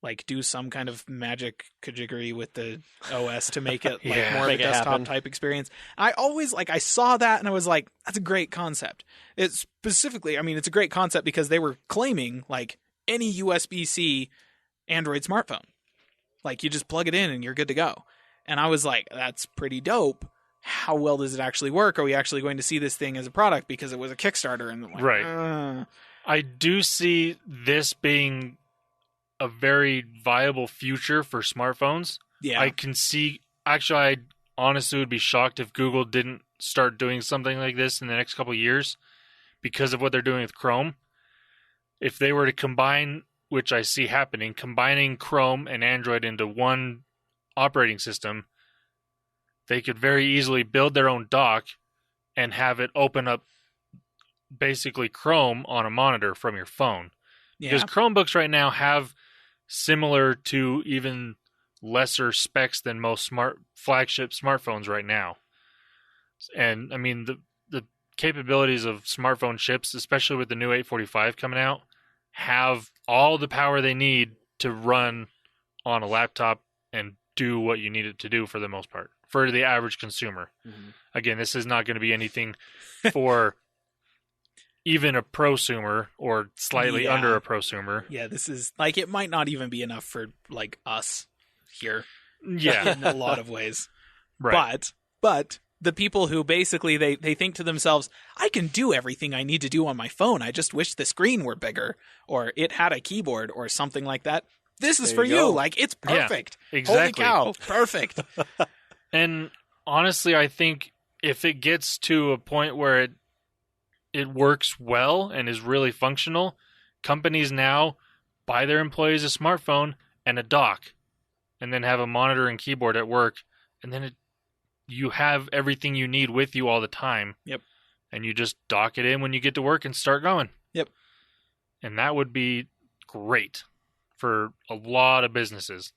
Speaker 3: like do some kind of magic kajiggery with the OS to make it like
Speaker 1: Yeah.
Speaker 3: more of a
Speaker 2: Make it
Speaker 3: desktop
Speaker 2: happen.
Speaker 3: type experience. I always I saw that and I was like, that's a great concept. It's specifically, I mean, it's a great concept because they were claiming like any USB-C Android smartphone. Like you just plug it in and you're good to go. And I was like, that's pretty dope. How well does it actually work? Are we actually going to see this thing as a product? Because it was a Kickstarter. And I'm like,
Speaker 1: Right. I do see this being a very viable future for smartphones.
Speaker 3: Yeah.
Speaker 1: I can see. Actually, I honestly would be shocked if Google didn't start doing something like this in the next couple of years because of what they're doing with Chrome. If they were to combine, which I see happening, combining Chrome and Android into one operating system, they could very easily build their own dock and have it open up basically Chrome on a monitor from your phone.
Speaker 3: yeah.
Speaker 1: Because Chromebooks right now have similar to even lesser specs than most flagship smartphones right now. And I mean the capabilities of smartphone chips, especially with the new 845 coming out, have all the power they need to run on a laptop and do what you need it to do for the most part, for the average consumer.
Speaker 2: Mm-hmm.
Speaker 1: Again, this is not going to be anything for even a prosumer or slightly
Speaker 3: Yeah.
Speaker 1: under a prosumer.
Speaker 3: Yeah, this is like, it might not even be enough for like us here
Speaker 1: Yeah,
Speaker 3: in a lot of ways.
Speaker 1: right.
Speaker 3: But the people who basically they think to themselves, I can do everything I need to do on my phone. I just wish the screen were bigger or it had a keyboard or something like that. This is
Speaker 2: There
Speaker 3: for
Speaker 2: you
Speaker 3: you.
Speaker 2: go.
Speaker 3: Like, it's
Speaker 1: Yeah,
Speaker 3: perfect.
Speaker 1: exactly.
Speaker 3: Holy cow. Perfect.
Speaker 1: And honestly, I think if it gets to a point where it works well and is really functional, companies now buy their employees a smartphone and a dock, and then have a monitor and keyboard at work, and then you have everything you need with you all the time.
Speaker 3: Yep.
Speaker 1: and you just dock it in when you get to work and start going.
Speaker 3: Yep.
Speaker 1: And that would be great for a lot of businesses.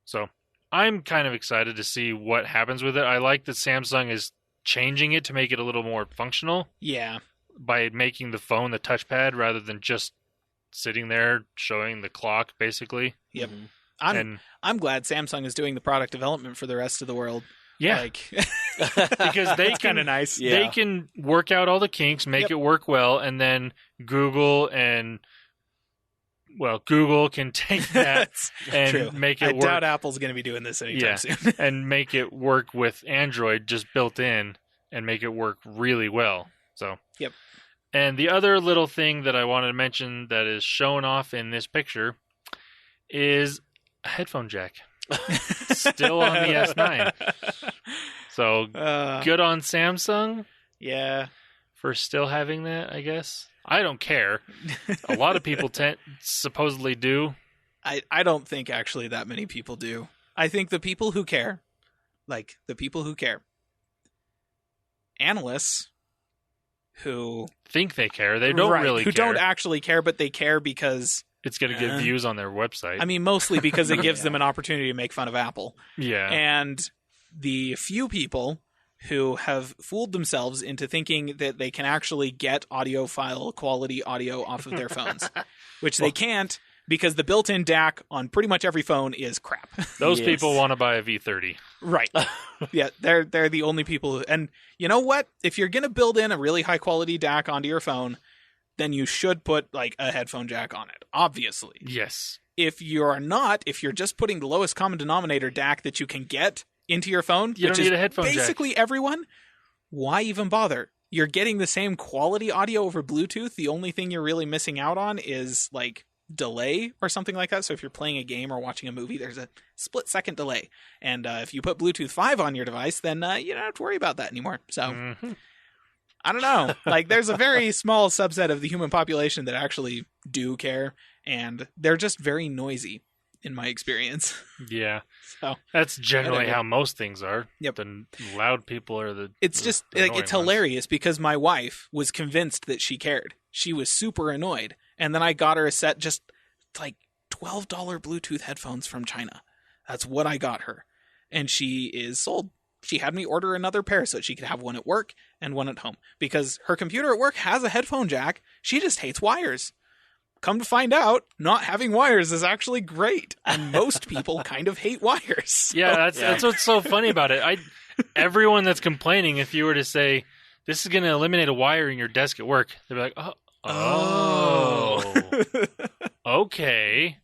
Speaker 1: So I'm kind of excited to see what happens with it. I like that Samsung is changing it to make it a little more functional.
Speaker 3: Yeah.
Speaker 1: By making the phone the touchpad rather than just sitting there showing the clock, basically.
Speaker 3: Yep.
Speaker 2: Mm-hmm.
Speaker 3: I'm glad Samsung is doing the product development for the rest of the world.
Speaker 1: Yeah.
Speaker 3: Like,
Speaker 1: because they
Speaker 3: kind of nice.
Speaker 2: Yeah.
Speaker 1: They can work out all the kinks, make it work well, and then Google can take that and
Speaker 3: true.
Speaker 1: make it
Speaker 3: I
Speaker 1: work.
Speaker 3: doubt Apple's going to be doing this anytime soon.
Speaker 1: And make it work with Android just built in and make it work really well. So.
Speaker 3: Yep.
Speaker 1: And the other little thing that I wanted to mention that is shown off in this picture is a headphone jack. Still on the S9. So good on Samsung.
Speaker 3: Yeah.
Speaker 1: For still having that, I guess. I don't care. A lot of people supposedly do.
Speaker 3: I don't think actually that many people do. I think the people who care, analysts who
Speaker 1: think they care, they don't really
Speaker 3: who
Speaker 1: care.
Speaker 3: don't actually care, but they care because
Speaker 1: it's going to get views on their website.
Speaker 3: I mean, mostly because it gives them an opportunity to make fun of Apple.
Speaker 1: Yeah.
Speaker 3: And the few people who have fooled themselves into thinking that they can actually get quality audio off of their phones, which they can't because the built-in DAC on pretty much every phone is crap.
Speaker 1: Those people want to buy a V30.
Speaker 3: Right. Yeah, they're the only people and you know what? If you're going to build in a really high-quality DAC onto your phone, then you should put like a headphone jack on it, obviously.
Speaker 1: Yes.
Speaker 3: If you're just putting the lowest common denominator DAC that you can get into your phone,
Speaker 1: you
Speaker 3: which
Speaker 1: don't need
Speaker 3: is
Speaker 1: a headphone
Speaker 3: basically
Speaker 1: jack.
Speaker 3: Everyone, why even bother? You're getting the same quality audio over Bluetooth. The only thing you're really missing out on is like delay or something like that. So if you're playing a game or watching a movie, there's a split-second delay. And if you put Bluetooth 5 on your device, then you don't have to worry about that anymore. So I don't know. Like, there's a very small subset of the human population that actually do care, and they're just very noisy, in my experience.
Speaker 1: Yeah.
Speaker 3: So
Speaker 1: that's generally how most things are.
Speaker 3: Yep.
Speaker 1: The loud people are the
Speaker 3: It's just, like, it's hilarious because my wife was convinced that she cared. She was super annoyed. And then I got her a set, just, like, $12 Bluetooth headphones from China. That's what I got her. And she is sold. She had me order another pair so she could have one at work and one at home. Because her computer at work has a headphone jack. She just hates wires. Come to find out, not having wires is actually great. And most people kind of hate wires. So.
Speaker 1: Yeah, that's what's so funny about it. Everyone that's complaining, if you were to say, this is going to eliminate a wire in your desk at work, they'd be like, okay.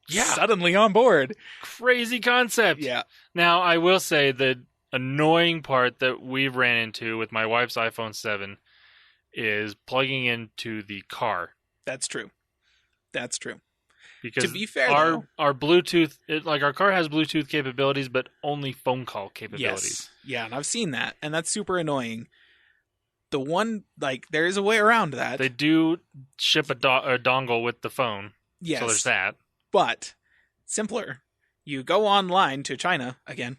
Speaker 1: Yeah.
Speaker 3: Suddenly on board.
Speaker 1: Crazy concept.
Speaker 3: Yeah.
Speaker 1: Now, I will say the annoying part that we've ran into with my wife's iPhone 7 is plugging into the car.
Speaker 3: That's true.
Speaker 1: Because
Speaker 3: to be fair,
Speaker 1: our Bluetooth, our car has Bluetooth capabilities, but only phone call capabilities.
Speaker 3: Yes. Yeah, and I've seen that, and that's super annoying. The one, there is a way around that.
Speaker 1: They do ship a dongle with the phone.
Speaker 3: Yes.
Speaker 1: So there's that.
Speaker 3: But simpler. You go online to China, again,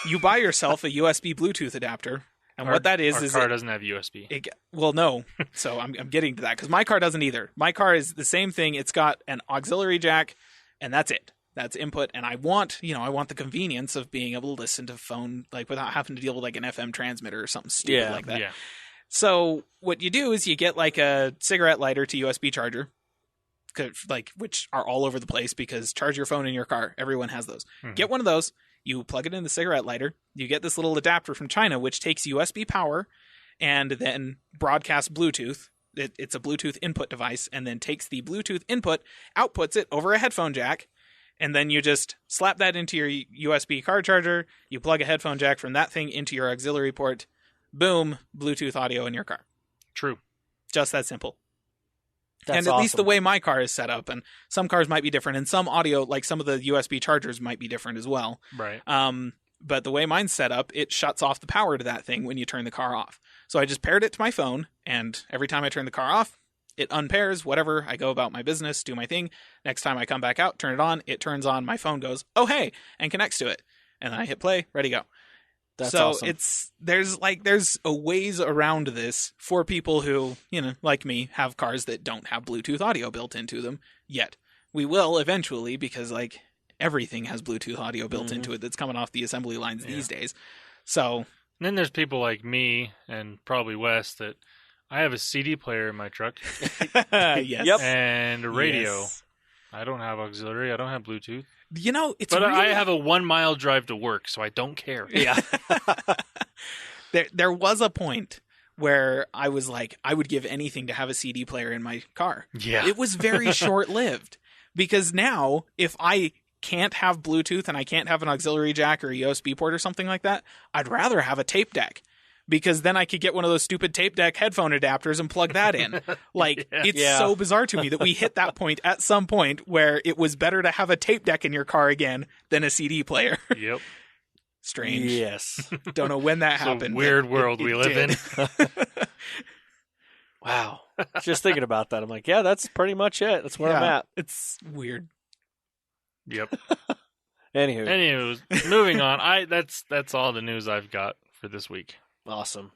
Speaker 3: you buy yourself a USB Bluetooth adapter, and what that is...
Speaker 1: Our car doesn't have USB.
Speaker 3: Well, no. So I'm getting to that, because my car doesn't either. My car is the same thing. It's got an auxiliary jack, and that's it. That's input, and I want the convenience of being able to listen to phone, without having to deal with, an FM transmitter or something stupid like that.
Speaker 1: Yeah.
Speaker 3: So what you do is you get, a cigarette lighter to USB charger, which are all over the place because charge your phone in your car. Everyone has those. Mm-hmm. Get one of those. You plug it in the cigarette lighter. You get this little adapter from China, which takes USB power and then broadcasts Bluetooth. It's a Bluetooth input device, and then takes the Bluetooth input, outputs it over a headphone jack, and then you just slap that into your USB car charger. You plug a headphone jack from that thing into your auxiliary port. Boom, Bluetooth audio in your car.
Speaker 1: True.
Speaker 3: Just that simple.
Speaker 2: That's
Speaker 3: and at
Speaker 2: awesome.
Speaker 3: least the way my car is set up, and some cars might be different, and some audio, some of the USB chargers might be different as well.
Speaker 1: Right.
Speaker 3: But the way mine's set up, it shuts off the power to that thing when you turn the car off. So I just paired it to my phone, and every time I turn the car off, it unpairs, whatever. I go about my business, do my thing. Next time I come back out, turn it on, it turns on, my phone goes, oh, hey, and connects to it. And then I hit play, ready to go.
Speaker 2: That's
Speaker 3: so
Speaker 2: awesome.
Speaker 3: there's a ways around this for people who, like me, have cars that don't have Bluetooth audio built into them yet. We will eventually, because everything has Bluetooth audio built into it that's coming off the assembly lines these days. So
Speaker 1: And then there's people like me and probably Wes that I have a CD player in my truck
Speaker 3: yes.
Speaker 2: Yep.
Speaker 1: and a radio.
Speaker 3: Yes.
Speaker 1: I don't have auxiliary. I don't have Bluetooth.
Speaker 3: It's
Speaker 1: But
Speaker 3: really...
Speaker 1: I have a 1 mile drive to work, so I don't care.
Speaker 2: Yeah.
Speaker 3: There was a point where I was like, I would give anything to have a CD player in my car.
Speaker 1: Yeah.
Speaker 3: It was very short-lived, because now if I can't have Bluetooth and I can't have an auxiliary jack or a USB port or something like that, I'd rather have a tape deck, because then I could get one of those stupid tape deck headphone adapters and plug that in. It's so bizarre to me that we hit that point at some point where it was better to have a tape deck in your car again than a CD player.
Speaker 1: Yep.
Speaker 3: Strange.
Speaker 2: Yes.
Speaker 3: Don't know when that
Speaker 1: It's
Speaker 3: happened.
Speaker 1: a weird
Speaker 3: but
Speaker 1: world
Speaker 3: it
Speaker 1: we live
Speaker 3: did.
Speaker 1: in.
Speaker 2: Wow. Just thinking about that, I'm like, yeah, that's pretty much it. That's where I'm at.
Speaker 3: It's weird.
Speaker 1: Yep.
Speaker 2: Anywho,
Speaker 1: Anyways, moving on. That's all the news I've got for this week.
Speaker 2: awesome.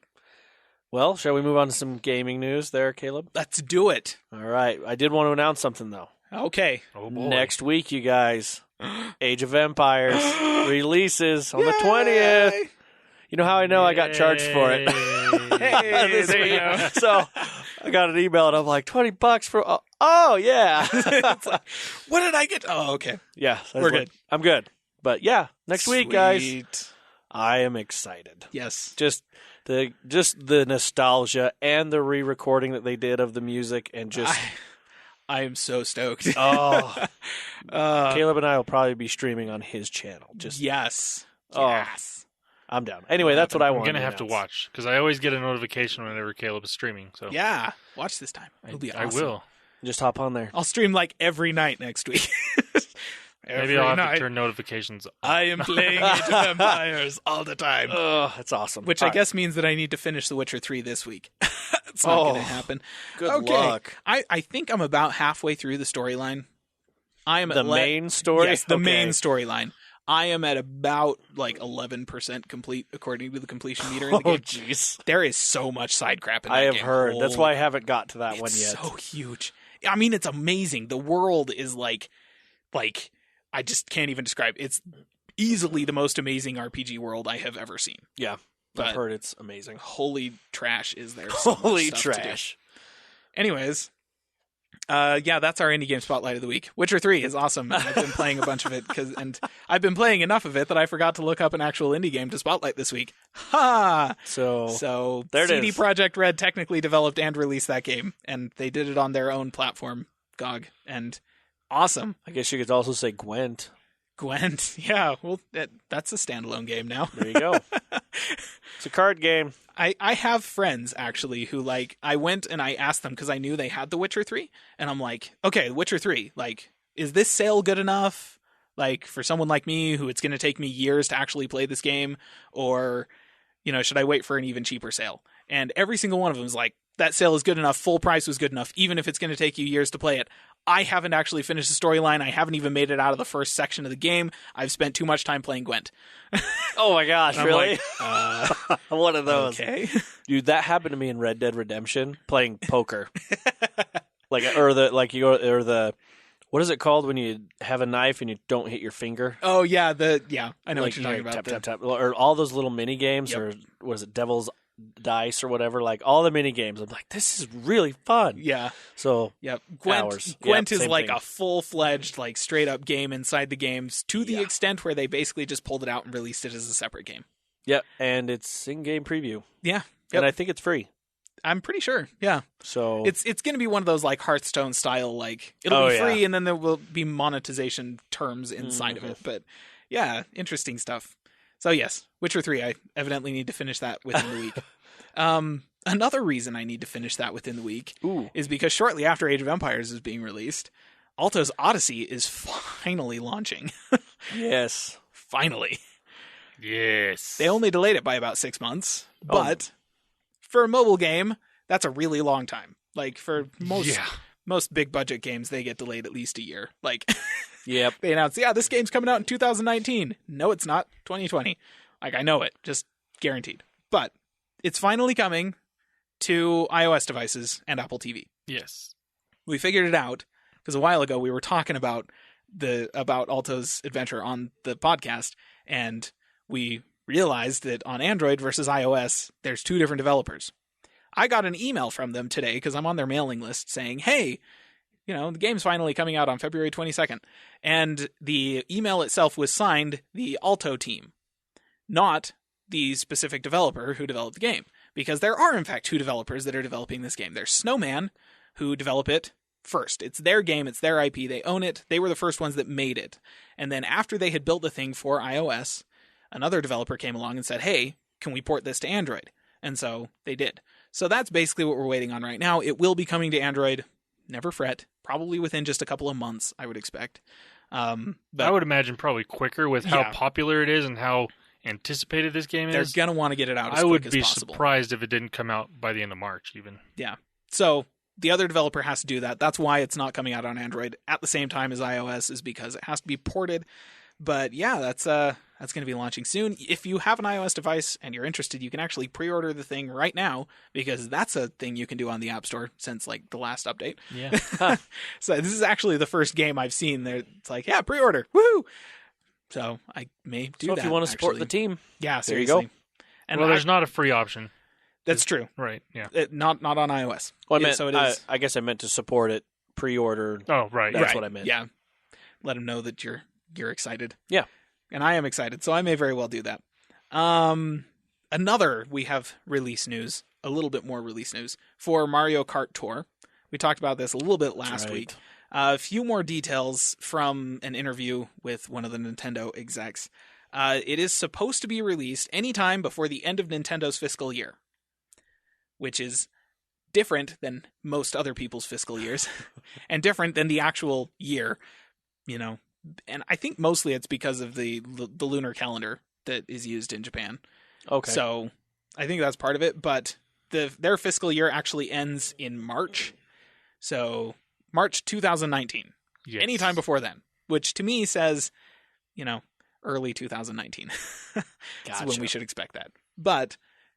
Speaker 2: Well, shall we move on to some gaming news there, Caleb?
Speaker 3: Let's do it.
Speaker 2: All right. I did want to announce something, though.
Speaker 3: Okay.
Speaker 1: Oh boy.
Speaker 2: Next week, you guys, Age of Empires releases on the 20th. You know how I know I got charged for it?
Speaker 3: Hey,
Speaker 2: This
Speaker 3: there you
Speaker 2: week.
Speaker 3: go.
Speaker 2: So I got an email and I'm like, $20 for. Oh yeah.
Speaker 3: It's like, what did I get? Oh, okay.
Speaker 2: Yeah. So
Speaker 3: We're
Speaker 2: it's like,
Speaker 3: good.
Speaker 2: I'm good. But yeah, next week, guys,
Speaker 3: Sweet.
Speaker 2: I am excited.
Speaker 3: Yes.
Speaker 2: Just the nostalgia and the re-recording that they did of the music and just
Speaker 3: I am so stoked.
Speaker 2: oh, Caleb and I will probably be streaming on his channel. Just
Speaker 3: yes.
Speaker 2: Oh.
Speaker 3: Yes.
Speaker 2: I'm down. Anyway, that's what I
Speaker 1: I'm
Speaker 2: want.
Speaker 1: gonna have to watch because I always get a notification whenever Caleb is streaming. So
Speaker 3: Yeah. Watch this time. It'll be awesome.
Speaker 1: I will.
Speaker 2: Just hop on there.
Speaker 3: I'll stream like every night next week.
Speaker 1: Maybe I'll have to turn notifications off.
Speaker 3: I am playing Age of Empires all the time.
Speaker 2: Oh, that's awesome.
Speaker 3: Which
Speaker 2: All
Speaker 3: I
Speaker 2: right.
Speaker 3: guess means that I need to finish The Witcher 3 this week. It's not going to happen.
Speaker 2: Good
Speaker 3: Okay.
Speaker 2: luck.
Speaker 3: I think I'm about halfway through the storyline. I am
Speaker 2: The
Speaker 3: at
Speaker 2: main story.
Speaker 3: Yes, the
Speaker 2: Okay.
Speaker 3: main storyline. I am at about like 11% complete according to the completion meter in the
Speaker 2: Oh,
Speaker 3: game.
Speaker 2: jeez.
Speaker 3: There is so much side crap in that
Speaker 2: I have
Speaker 3: game.
Speaker 2: heard. That's
Speaker 3: Holy-
Speaker 2: why I haven't got to that one
Speaker 3: it's
Speaker 2: yet.
Speaker 3: so huge. I mean, it's amazing. The world is like I just can't even describe. It's easily the most amazing RPG world I have ever seen.
Speaker 2: Yeah,
Speaker 3: But
Speaker 2: I've heard it's amazing.
Speaker 3: holy trash is there. So much
Speaker 2: Holy
Speaker 3: stuff to do.
Speaker 2: trash.
Speaker 3: Anyways, yeah, that's our indie game spotlight of the week. Witcher 3 is awesome. I've been playing a bunch of it and I've been playing enough of it that I forgot to look up an actual indie game to spotlight this week. Ha! So
Speaker 2: there it
Speaker 3: CD
Speaker 2: is.
Speaker 3: Projekt Red technically developed and released that game, and they did it on their own platform, GOG, and awesome.
Speaker 2: I guess you could also say Gwent.
Speaker 3: Gwent, yeah, well, that's a standalone game now.
Speaker 2: There you go. It's a card game.
Speaker 3: I have friends, actually, who, I went and I asked them because I knew they had The Witcher 3, and I'm like, okay, Witcher 3, is this sale good enough? For someone like me, who it's going to take me years to actually play this game, or, should I wait for an even cheaper sale? And every single one of them is like, that sale is good enough, full price was good enough, even if it's going to take you years to play it. I haven't actually finished the storyline. I haven't even made it out of the first section of the game. I've spent too much time playing Gwent.
Speaker 2: Oh my gosh,
Speaker 3: And I'm
Speaker 2: really?
Speaker 3: like,
Speaker 2: One of those.
Speaker 3: okay.
Speaker 2: Dude, that happened to me in Red Dead Redemption playing poker. What is it called when you have a knife and you don't hit your finger?
Speaker 3: Oh, yeah, I know what you're talking about.
Speaker 2: Tap, tap, tap. Or all those little mini games,
Speaker 3: Yep.
Speaker 2: or was it Devil's Dice or whatever? All the mini games. I'm like, this is really fun.
Speaker 3: Yeah.
Speaker 2: So,
Speaker 3: Yep.
Speaker 2: Hours.
Speaker 3: Gwent
Speaker 2: Yep,
Speaker 3: is
Speaker 2: same
Speaker 3: like
Speaker 2: thing.
Speaker 3: a full-fledged, straight up game inside the games, to the
Speaker 2: Yeah.
Speaker 3: extent where they basically just pulled it out and released it as a separate game.
Speaker 2: yeah, and it's in-game preview.
Speaker 3: Yeah.
Speaker 2: And
Speaker 3: Yep.
Speaker 2: I think it's free.
Speaker 3: I'm pretty sure. Yeah.
Speaker 2: So,
Speaker 3: It's going to be one of those Hearthstone style, it'll
Speaker 2: Oh,
Speaker 3: be
Speaker 2: yeah.
Speaker 3: free and then there will be monetization terms inside of
Speaker 2: Mm-hmm.
Speaker 3: it. But yeah, interesting stuff. So yes, Witcher 3, I evidently need to finish that within the week. Another reason I need to finish that within the week
Speaker 2: ooh.
Speaker 3: is because shortly after Age of Empires is being released, Alto's Odyssey is finally launching.
Speaker 2: Yes.
Speaker 3: Finally.
Speaker 1: Yes.
Speaker 3: They only delayed it by about 6 months, but for a mobile game, that's a really long time. For most big budget games, they get delayed at least a year.
Speaker 2: Yep.
Speaker 3: They announce, this game's coming out in 2019. No, it's not. 2020. Like, I know it, just guaranteed. But it's finally coming to iOS devices and Apple TV.
Speaker 1: Yes.
Speaker 3: We figured it out because a while ago we were talking about Alto's adventure on the podcast, and we realized that on Android versus iOS, there's 2 different developers. I got an email from them today because I'm on their mailing list saying, hey, the game's finally coming out on February 22nd. And the email itself was signed the Alto team, not the specific developer who developed the game. Because there are, in fact, 2 developers that are developing this game. There's Snowman, who develop it first. It's their game. It's their IP. They own it. They were the first ones that made it. And then after they had built the thing for iOS, another developer came along and said, hey, can we port this to Android? And so they did. So that's basically what we're waiting on right now. It will be coming to Android. Never fret. Probably within just a couple of months, I would expect. But
Speaker 1: I would imagine probably quicker with how popular it is and how anticipated this game
Speaker 3: they're
Speaker 1: is.
Speaker 3: They're going to want to get it out as
Speaker 1: I
Speaker 3: quick
Speaker 1: would
Speaker 3: as
Speaker 1: be
Speaker 3: possible.
Speaker 1: surprised if it didn't come out by the end of March even.
Speaker 3: Yeah. So the other developer has to do that. That's why it's not coming out on Android at the same time as iOS, is because it has to be ported. But yeah, that's going to be launching soon. If you have an iOS device and you're interested, you can actually pre-order the thing right now, because that's a thing you can do on the App Store since like the last update.
Speaker 1: Yeah.
Speaker 3: So this is actually the first game I've seen there. It's like, yeah, pre-order. Woohoo! So I may do that.
Speaker 2: If you want to support the team,
Speaker 3: yeah,
Speaker 2: seriously.
Speaker 3: there you go. And
Speaker 1: well, there's not a free option.
Speaker 3: That's true.
Speaker 1: Right, yeah.
Speaker 3: Not on iOS.
Speaker 2: Well, it
Speaker 3: is.
Speaker 2: I guess I meant to support it, pre-order.
Speaker 1: Oh, right.
Speaker 2: That's what I meant.
Speaker 3: Yeah. Let them know that you're excited.
Speaker 2: Yeah.
Speaker 3: And I am excited, so I may very well do that. We have release news, a little bit more release news for Mario Kart Tour. We talked about this a little bit last week. A few more details from an interview with one of the Nintendo execs. It is supposed to be released anytime before the end of Nintendo's fiscal year, which is different than most other people's fiscal years and different than the actual year, And I think mostly it's because of the lunar calendar that is used in Japan.
Speaker 2: Okay.
Speaker 3: So I think that's part of it, but their fiscal year actually ends in March. So March 2019.
Speaker 1: Yes.
Speaker 3: Anytime before then, which to me says, early 2019. That's when we should expect that. But,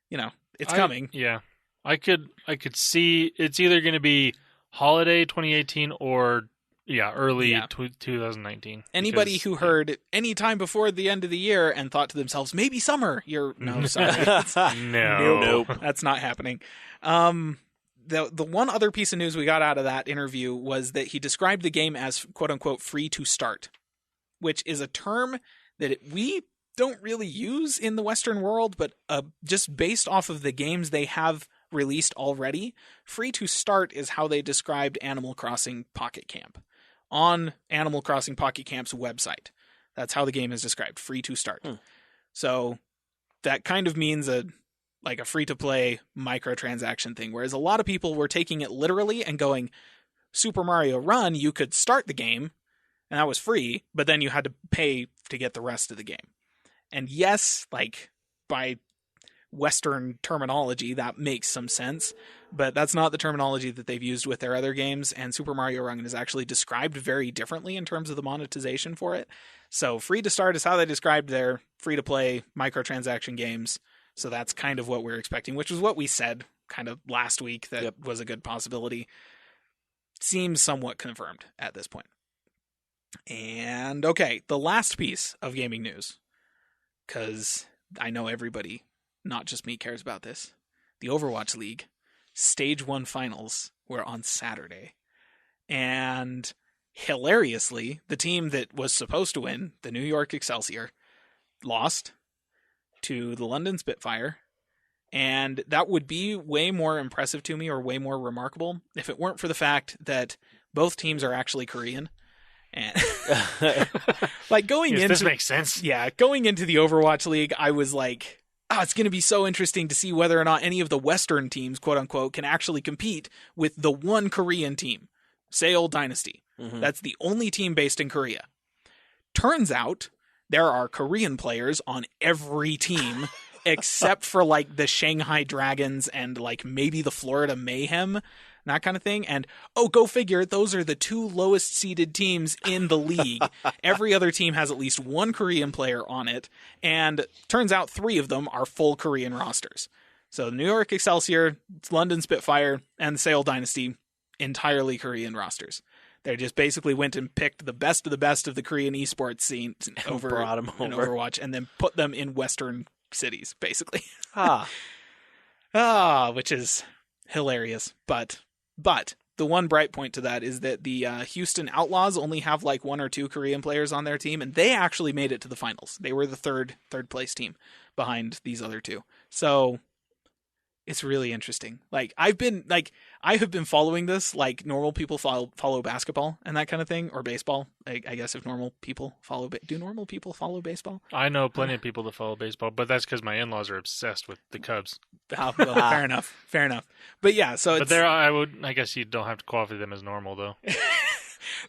Speaker 3: it's coming.
Speaker 1: Yeah. I could see it's either going to be holiday 2018 or early 2019.
Speaker 3: Anybody who heard any time before the end of the year and thought to themselves, maybe summer, no, sorry.
Speaker 1: Nope.
Speaker 3: That's not happening. The one other piece of news we got out of that interview was that he described the game as quote unquote free to start, which is a term that we don't really use in the Western world, but just based off of the games they have released already, free to start is how they described Animal Crossing Pocket Camp on Animal Crossing Pocket Camp's website. That's how the game is described, free to start. So that kind of means a free-to-play microtransaction thing, whereas a lot of people were taking it literally and going, Super Mario Run, you could start the game, and that was free, but then you had to pay to get the rest of the game. And yes, by Western terminology, that makes some sense, but that's not the terminology that they've used with their other games, and Super Mario Run is actually described very differently in terms of the monetization for it. So free to start is how they described their free-to-play microtransaction games. So that's kind of what we're expecting, which is what we said kind of last week that was a good possibility. Seems somewhat confirmed at this point. And okay, the last piece of gaming news, because I know everybody, not just me, cares about this. The Overwatch League Stage 1 finals were on Saturday. And hilariously, the team that was supposed to win, the New York Excelsior, lost to the London Spitfire, and that would be way more impressive to me, or way more remarkable, if it weren't for the fact that both teams are actually Korean. And
Speaker 1: this makes sense.
Speaker 3: Yeah, going into the Overwatch League, I was like, it's going to be so interesting to see whether or not any of the Western teams, quote unquote, can actually compete with the one Korean team, Seoul Dynasty. Mm-hmm. That's the only team based in Korea. Turns out there are Korean players on every team except for the Shanghai Dragons and maybe the Florida Mayhem. and that kind of thing. And, go figure, those are the 2 lowest seeded teams in the league. Every other team has at least 1 Korean player on it, and turns out 3 of them are full Korean rosters. So New York Excelsior, London Spitfire, and the Seoul Dynasty, entirely Korean rosters. They just basically went and picked the best of the Korean esports scene over in Overwatch, and then put them in Western cities, basically. Which is hilarious. But the one bright point to that is that the Houston Outlaws only have like 1 or 2 Korean players on their team, and they actually made it to the finals. They were the third place team behind these other 2. So it's really interesting. Like I have been following this like normal people follow basketball and that kind of thing, or baseball. I guess if normal people do normal people follow baseball?
Speaker 1: I know plenty of people that follow baseball, but that's because my in-laws are obsessed with the Cubs.
Speaker 3: Well, fair enough. But yeah, so
Speaker 1: I guess you don't have to qualify them as normal though.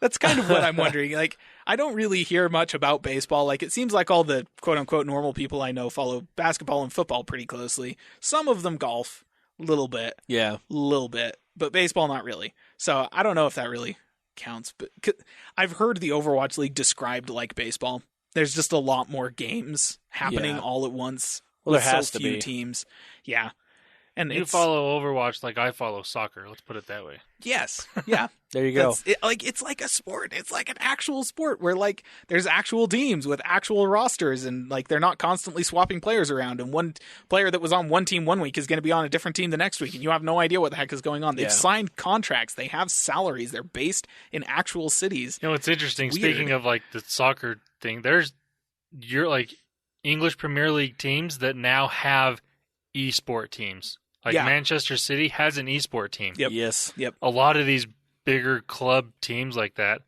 Speaker 3: That's kind of what I'm wondering. Like, I don't really hear much about baseball. Like, it seems like all the quote-unquote normal people I know follow basketball and football pretty closely. Some of them golf, a little bit.
Speaker 2: Yeah.
Speaker 3: A little bit. But baseball, not really. So, I don't know if that really counts. But I've heard the Overwatch League described like baseball. There's just a lot more games happening all at once.
Speaker 2: Well, there has
Speaker 3: so
Speaker 2: to
Speaker 3: few
Speaker 2: be.
Speaker 3: teams. Yeah. And
Speaker 1: you follow Overwatch like I follow soccer. Let's put it that way.
Speaker 3: Yes. Yeah.
Speaker 2: There you go.
Speaker 3: It's like a sport. It's like an actual sport where like there's actual teams with actual rosters, and like they're not constantly swapping players around. And one player that was on one team one week is going to be on a different team the next week, and you have no idea what the heck is going on. They've signed contracts. They have salaries. They're based in actual cities.
Speaker 1: You know, it's interesting. Speaking of like the soccer thing, there's like English Premier League teams that now have esport teams. Like Manchester City has an esport team.
Speaker 3: Yep.
Speaker 2: Yes.
Speaker 3: Yep.
Speaker 1: A lot of these bigger club teams like that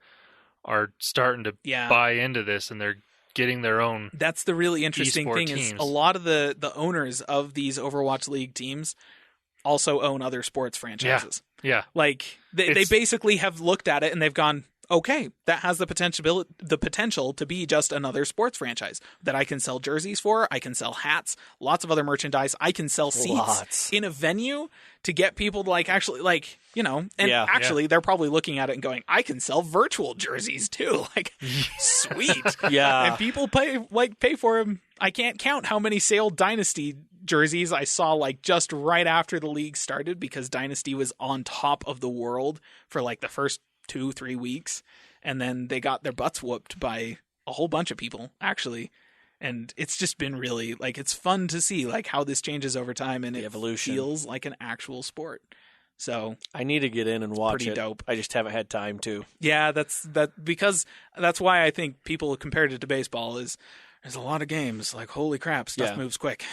Speaker 1: are starting to buy into this, and they're getting their own.
Speaker 3: That's the really interesting thing
Speaker 1: teams.
Speaker 3: Is a lot of the owners of these Overwatch League teams also own other sports franchises.
Speaker 1: Yeah.
Speaker 3: Like they basically have looked at it and they've gone, okay, that has the potential to be just another sports franchise that I can sell jerseys for. I can sell hats, lots of other merchandise. I can sell seats in a venue to get people to like actually like, you know, and actually they're probably looking at it and going, I can sell virtual jerseys too. Like, sweet.
Speaker 2: Yeah.
Speaker 3: And people pay for them. I can't count how many Seoul Dynasty jerseys I saw like just right after the league started, because Dynasty was on top of the world for like the first 2-3 weeks, and then they got their butts whooped by a whole bunch of people actually. And it's just been really like, it's fun to see like how this changes over time, and the evolution feels like an actual sport. So
Speaker 2: I need to get in and watch
Speaker 3: pretty
Speaker 2: it.
Speaker 3: Dope.
Speaker 2: I just haven't had time to.
Speaker 3: Yeah, because that's why I think people compared it to baseball is there's a lot of games. Like, holy crap, stuff moves quick.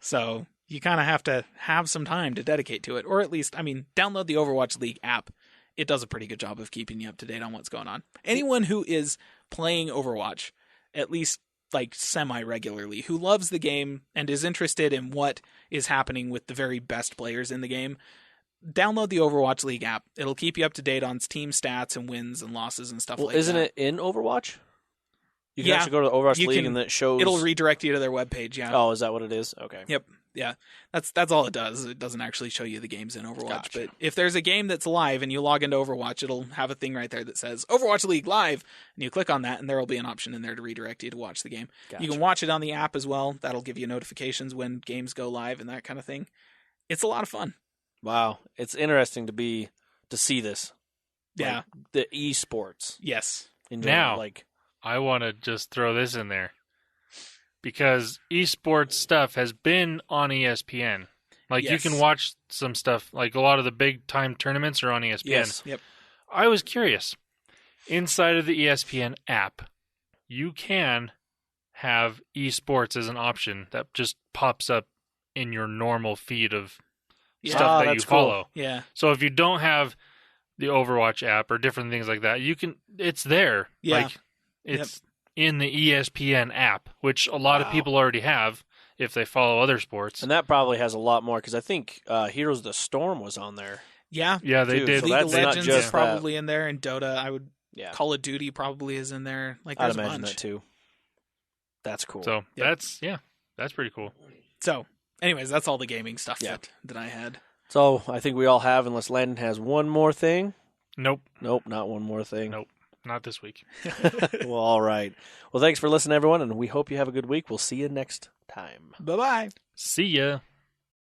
Speaker 3: So you kind of have to have some time to dedicate to it, or at least, I mean, download the Overwatch League app. It does a pretty good job of keeping you up to date on what's going on. Anyone who is playing Overwatch, at least like semi-regularly, who loves the game and is interested in what is happening with the very best players in the game, download the Overwatch League app. It'll keep you up to date on team stats and wins and losses and stuff like that.
Speaker 2: Isn't it in Overwatch? You can actually go to the Overwatch League and it shows...
Speaker 3: It'll redirect you to their webpage, yeah.
Speaker 2: Oh, is that what it is? Okay.
Speaker 3: Yep. Yeah. That's all it does. It doesn't actually show you the games in Overwatch. Gotcha. But if there's a game that's live and you log into Overwatch, it'll have a thing right there that says Overwatch League Live, and you click on that, and there will be an option in there to redirect you to watch the game. Gotcha. You can watch it on the app as well. That'll give you notifications when games go live and that kind of thing. It's a lot of fun.
Speaker 2: Wow. It's interesting to see this.
Speaker 3: Yeah.
Speaker 2: Like, the esports.
Speaker 3: Yes.
Speaker 2: In general,
Speaker 1: now, I want to just throw this in there, because esports stuff has been on ESPN. Like, you can watch some stuff, like a lot of the big time tournaments are on ESPN.
Speaker 2: Yes.
Speaker 3: Yep.
Speaker 1: I was curious. Inside of the ESPN app, you can have esports as an option that just pops up in your normal feed of stuff that you follow.
Speaker 3: Cool. Yeah.
Speaker 1: So if you don't have the Overwatch app or different things like that, it's there.
Speaker 3: Yeah.
Speaker 1: Like, it's in the ESPN app, which a lot of people already have if they follow other sports.
Speaker 2: And that probably has a lot more, because I think Heroes of the Storm was on there.
Speaker 3: Yeah.
Speaker 1: Yeah, they did.
Speaker 2: So
Speaker 3: League of Legends is
Speaker 2: just
Speaker 3: probably in there, and Dota, Call of Duty probably is in there. Like, there's
Speaker 2: I'd imagine
Speaker 3: a bunch.
Speaker 2: that too. That's cool.
Speaker 1: So that's pretty cool.
Speaker 3: So anyways, that's all the gaming stuff that I had.
Speaker 2: So I think we all have, unless Landon has one more thing.
Speaker 1: Nope.
Speaker 2: Nope, not one more thing.
Speaker 1: Nope. Not this week.
Speaker 2: Well, all right. Well, thanks for listening, everyone, and we hope you have a good week. We'll see you next time.
Speaker 3: Bye-bye.
Speaker 1: See ya.